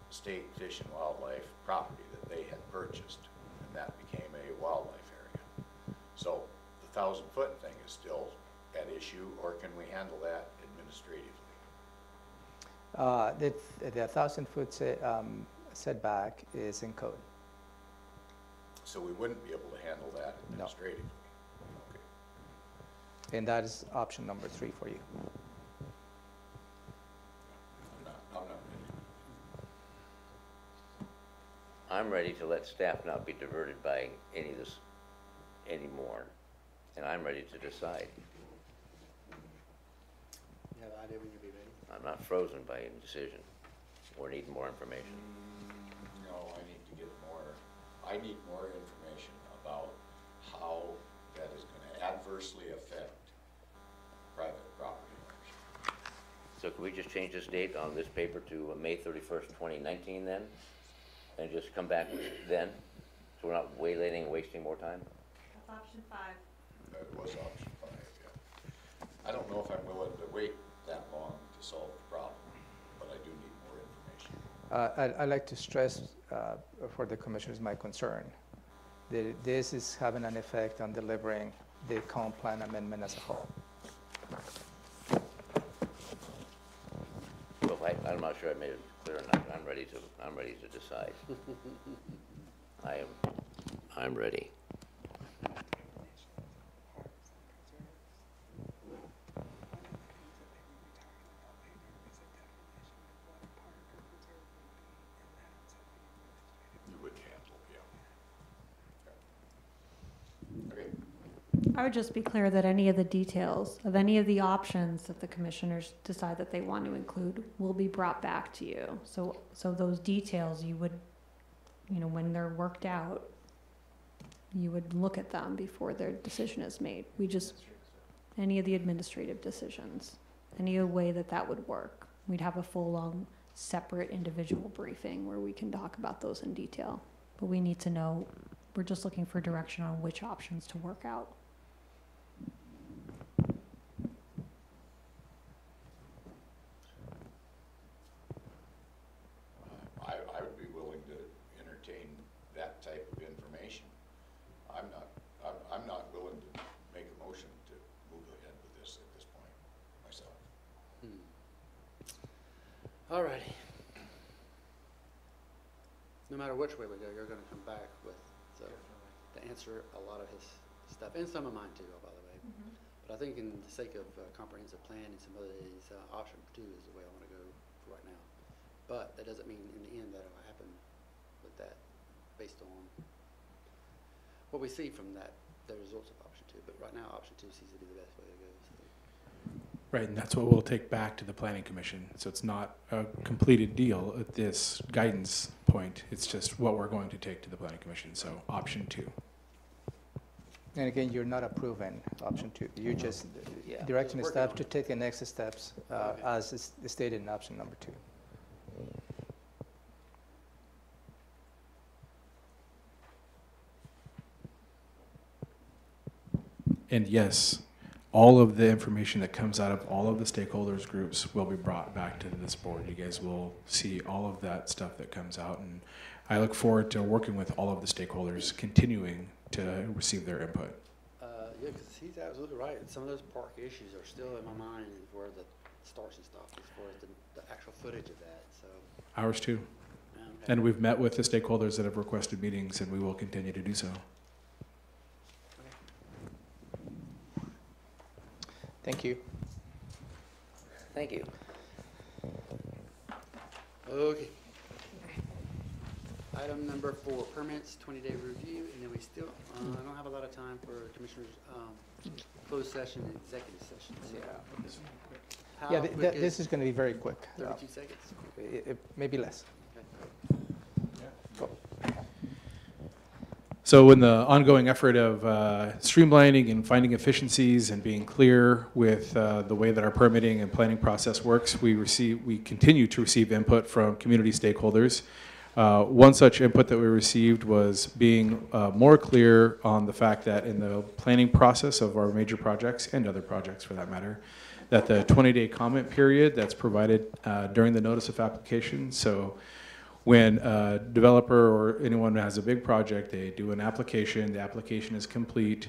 state fish and wildlife property that they had purchased, and that became a wildlife area. So the 1,000-foot thing is still at issue, or can we handle that administratively? The 1,000-foot setback is in code. So we wouldn't be able to handle that No. administratively? Okay. And that is option number 3 for you. I'm not ready. I'm ready to let staff not be diverted by any of this anymore, and I'm ready to decide. You have an idea when you'll be ready? I'm not frozen by any decision or need more information. No, I need to get I need more information about how that is gonna adversely affect private property owners. So can we just change this date on this paper to May 31st, 2019 then? And just come back then? So we're not waylaying and wasting more time? That's option 5. That was option 5, yeah. I don't know if I'm willing to wait that long to solve the problem, but I do need more information. I'd like to stress for the commissioners my concern that this is having an effect on delivering the comp plan amendment as a whole. Well, I'm not sure I made it clear enough. I'm ready to decide. I'm ready. You would handle, yeah. Okay. I would just be clear that any of the details of any of the options that the commissioners decide that they want to include will be brought back to you. So those details you would, when they're worked out, you would look at them before their decision is made. Any of the administrative decisions, any way that would work, we'd have a full-on separate individual briefing where we can talk about those in detail. But we need to know, we're just looking for direction on which options to work out. I would be willing to entertain that type of information. I'm not willing to make a motion to move ahead with this at this point myself. All righty. No matter which way we go, you're gonna come back with, to answer a lot of his stuff, and some of mine too, by the way. But I think in the sake of comprehensive plan and some of these, option 2 is the way I wanna go for right now. But that doesn't mean in the end that it'll happen with that, based on what we see from the results of option 2. But right now, option 2 seems to be the best way to go. So. Right, and that's what we'll take back to the planning commission. So it's not a completed deal at this guidance point. It's just what we're going to take to the planning commission. So option 2. And again, you're not approving option 2. You're just directing the Just staff working to take the next steps Okay. as is stated in option number 2. And yes, all of the information that comes out of all of the stakeholders groups will be brought back to this board. You guys will see all of that stuff that comes out, and I look forward to working with all of the stakeholders, continuing to receive their input. Yeah, because he's absolutely right. Some of those park issues are still in my mind where the starts and stuff, as far as the actual footage of that, so. Ours too. Okay. And we've met with the stakeholders that have requested meetings, and we will continue to do so. Thank you. Thank you. Okay. Item number 4, permits, 20-day review, and then we still, I don't have a lot of time for commissioners, closed session and executive session. So how Yeah, quick this is going to be very quick. 32 seconds. Maybe less. So in the ongoing effort of streamlining and finding efficiencies and being clear with the way that our permitting and planning process works, we continue to receive input from community stakeholders. One such input that we received was being more clear on the fact that in the planning process of our major projects, and other projects for that matter, that the 20-day comment period that's provided during the notice of application, so when a developer or anyone has a big project, they do an application, the application is complete,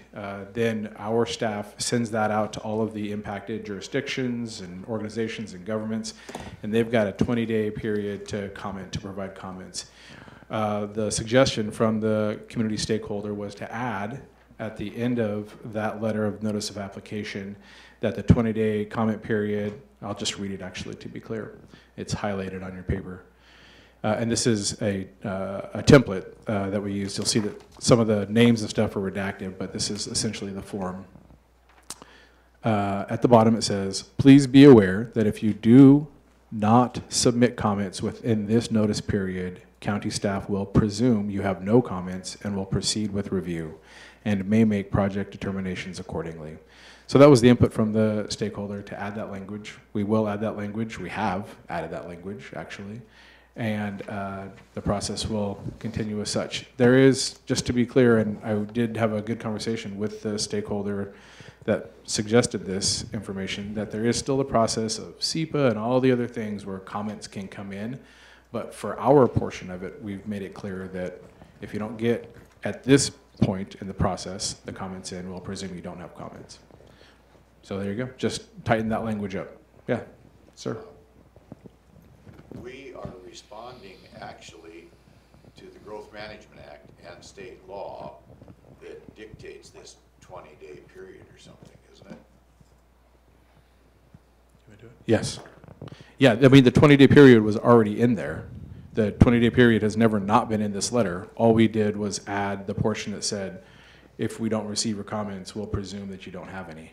then our staff sends that out to all of the impacted jurisdictions and organizations and governments, and they've got a 20-day period to comment, to provide comments. The suggestion from the community stakeholder was to add at the end of that letter of notice of application that the 20-day comment period, I'll just read it actually to be clear, it's highlighted on your paper. And this is a template that we use. You'll see that some of the names and stuff are redacted, but this is essentially the form. At the bottom it says, please be aware that if you do not submit comments within this notice period, county staff will presume you have no comments and will proceed with review and may make project determinations accordingly. So that was the input from the stakeholder to add that language. We will add that language. We have added that language, actually. And the process will continue as such. There is, just to be clear, and I did have a good conversation with the stakeholder that suggested this information, that there is still a process of SEPA and all the other things where comments can come in. But for our portion of it, we've made it clear that if you don't get at this point in the process the comments in, we'll presume you don't have comments. So there you go. Just tighten that language up. Yeah, sir. We are responding actually to the Growth Management Act and state law that dictates this 20-day period or something, isn't it? Can we do it? Yes. Yeah, I mean, the 20-day period was already in there. The 20-day period has never not been in this letter. All we did was add the portion that said, if we don't receive your comments, we'll presume that you don't have any.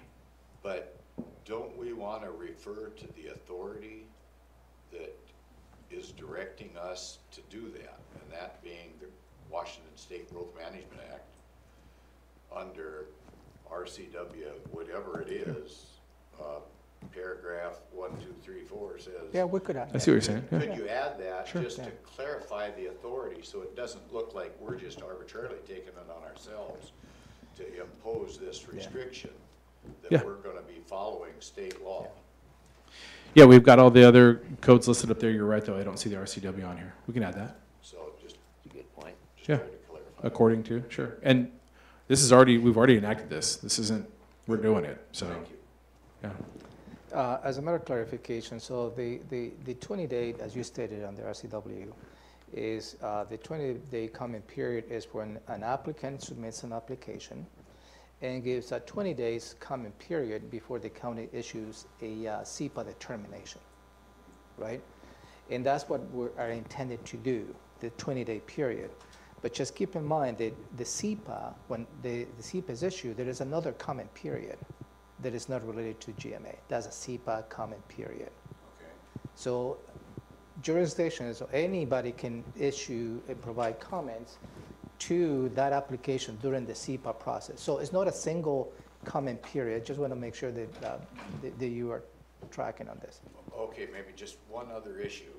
But don't we want to refer to the authority that is directing us to do that, and that being the Washington State Growth Management Act under RCW, whatever it is, paragraph 1, 2, 3, 4 says. Yeah, we could add I that. see what you're saying. Yeah. Could you add that Sure. just to clarify the authority so it doesn't look like we're just arbitrarily taking it on ourselves to impose this restriction, that Yeah. we're going to be following state law? Yeah, we've got all the other codes listed up there. You're right, though. I don't see the RCW on here. We can add that. So just That's a good point. Yeah. try to clarify. According to, sure. And this is already, we've already enacted this. This isn't, we're doing it, so. Thank you. Yeah. As a matter of clarification, so the 20-day, as you stated on the RCW, is the 20-day comment period is when an applicant submits an application and gives a 20 days comment period before the county issues a SEPA determination, right? And that's what we are intended to do, the 20-day period. But just keep in mind that the SEPA, when the SEPA is issued, there is another comment period that is not related to GMA. That's a SEPA comment period. Okay. So jurisdictions or anybody can issue and provide comments to that application during the SEPA process. So it's not a single comment period. Just want to make sure that, that you are tracking on this. Okay, maybe just one other issue.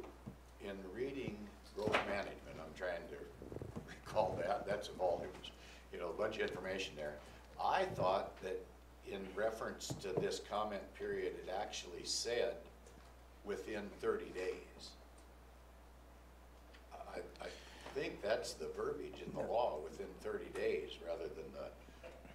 In reading growth management, I'm trying to recall that. That's a volume, a bunch of information there. I thought that in reference to this comment period, it actually said within 30 days. I think that's the verbiage in the law, within 30 days, rather than the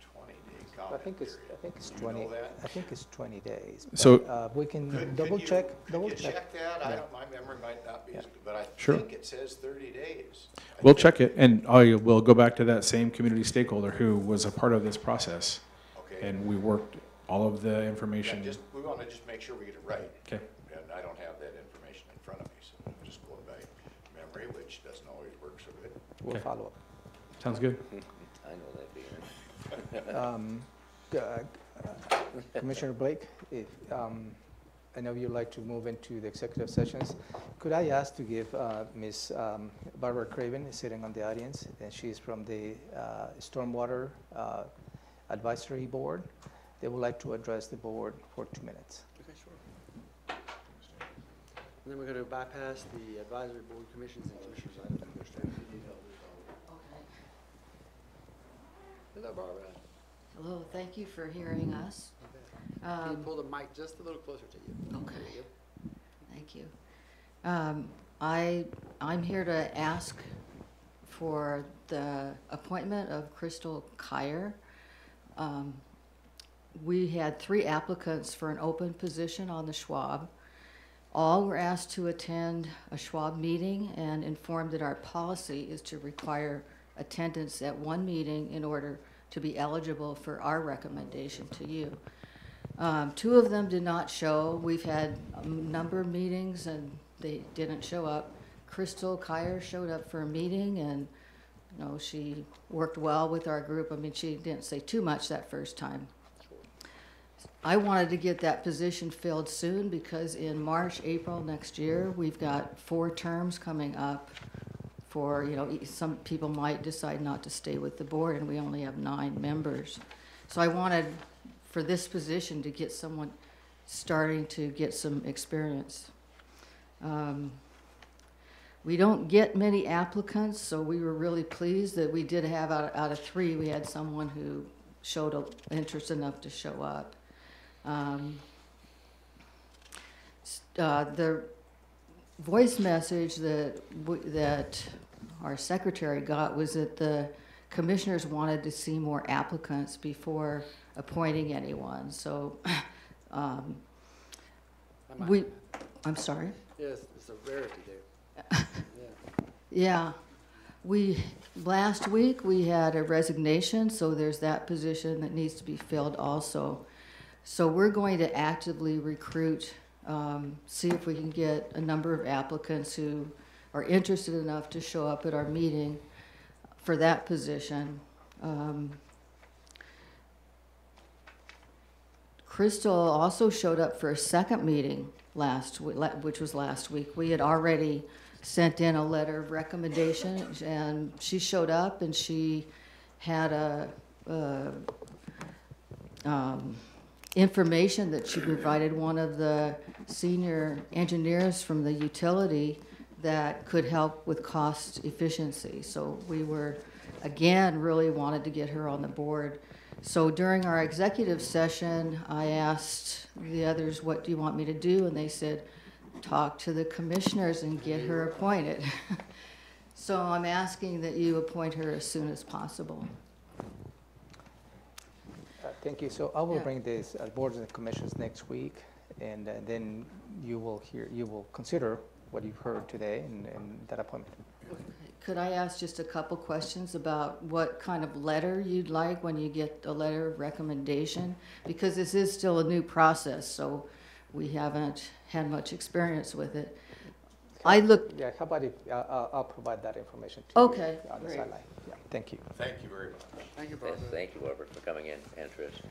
20-day comment I think it's period. 20. You know that? I think it's 20 days. But, So- we can Could double you- check. Could Double you check. check that? Yeah. My memory might not be as good, but I Sure. think it says 30 days. We'll check it, and we'll go back to that same community stakeholder who was a part of this process, Okay. and we worked all of the Yeah, information. we want to just make sure we get it right. Okay. And I don't have that information in front of me, so I'm just going by memory, which doesn't always work so good. We'll Okay. follow up. Sounds good. I know that being. Commissioner Blake, if, I know you'd like to move into the executive sessions. Could I ask to give Ms. Barbara Craven, sitting on the audience, and she's from the Stormwater Advisory Board. They would like to address the board for 2 minutes. Okay, sure. And then we're going to bypass the advisory board commissions and commissioners item. Barbara. Hello, thank you for hearing us. Can you pull the mic just a little closer to you? Okay. There you go. Thank you. I'm here to ask for the appointment of Crystal Kyer. We had 3 applicants for an open position on the Schwab. All were asked to attend a Schwab meeting and informed that our policy is to require attendance at 1 meeting in order to be eligible for our recommendation to you. 2 of them did not show. We've had a number of meetings and they didn't show up. Crystal Kyer showed up for a meeting and she worked well with our group. I mean, she didn't say too much that first time. I wanted to get that position filled soon because in March, April next year, we've got 4 terms coming up for, some people might decide not to stay with the board and we only have 9 members. So I wanted for this position to get someone starting to get some experience. We don't get many applicants, so we were really pleased that we did have out of 3, we had someone who showed interest enough to show up. The voice message that our secretary got was that the commissioners wanted to see more applicants before appointing anyone. So I'm sorry? Yes, it's a rarity there. Yeah. Last week we had a resignation, so there's that position that needs to be filled also. So we're going to actively recruit, see if we can get a number of applicants who are interested enough to show up at our meeting for that position. Crystal also showed up for a second meeting which was last week. We had already sent in a letter of recommendation, and she showed up and she had information that she provided one of the senior engineers from the utility that could help with cost efficiency. So we were, again, really wanted to get her on the board. So during our executive session, I asked the others, what do you want me to do? And they said, talk to the commissioners and get her appointed. So I'm asking that you appoint her as soon as possible. Thank you. So I will bring this boards and commissions next week, and then you will consider what you've heard today and that appointment. Could I ask just a couple questions about what kind of letter you'd like when you get a letter of recommendation? Because this is still a new process, so we haven't had much experience with it. Yeah, how about if I'll provide that information to you on the sideline. Yeah, thank you. Thank you very much. Thank you, Barbara. Thank you, Barbara, for coming in, and Trish.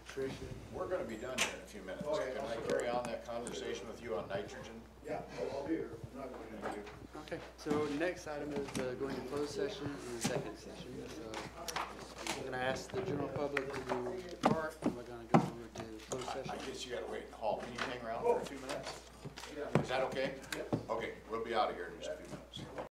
Trish, we're gonna be done here in a few minutes. Can I carry on that conversation with you on nitrogen? Yeah, I'll be here. I'm not going to do. Okay, so next item is going to closed session and executive session. So we're going to ask the general public to depart, and we're going to go over to closed session. I guess you gotta wait in the hall. Can you hang around for a few minutes? Yeah. Is that okay? Yeah. Okay, we'll be out of here in just a few.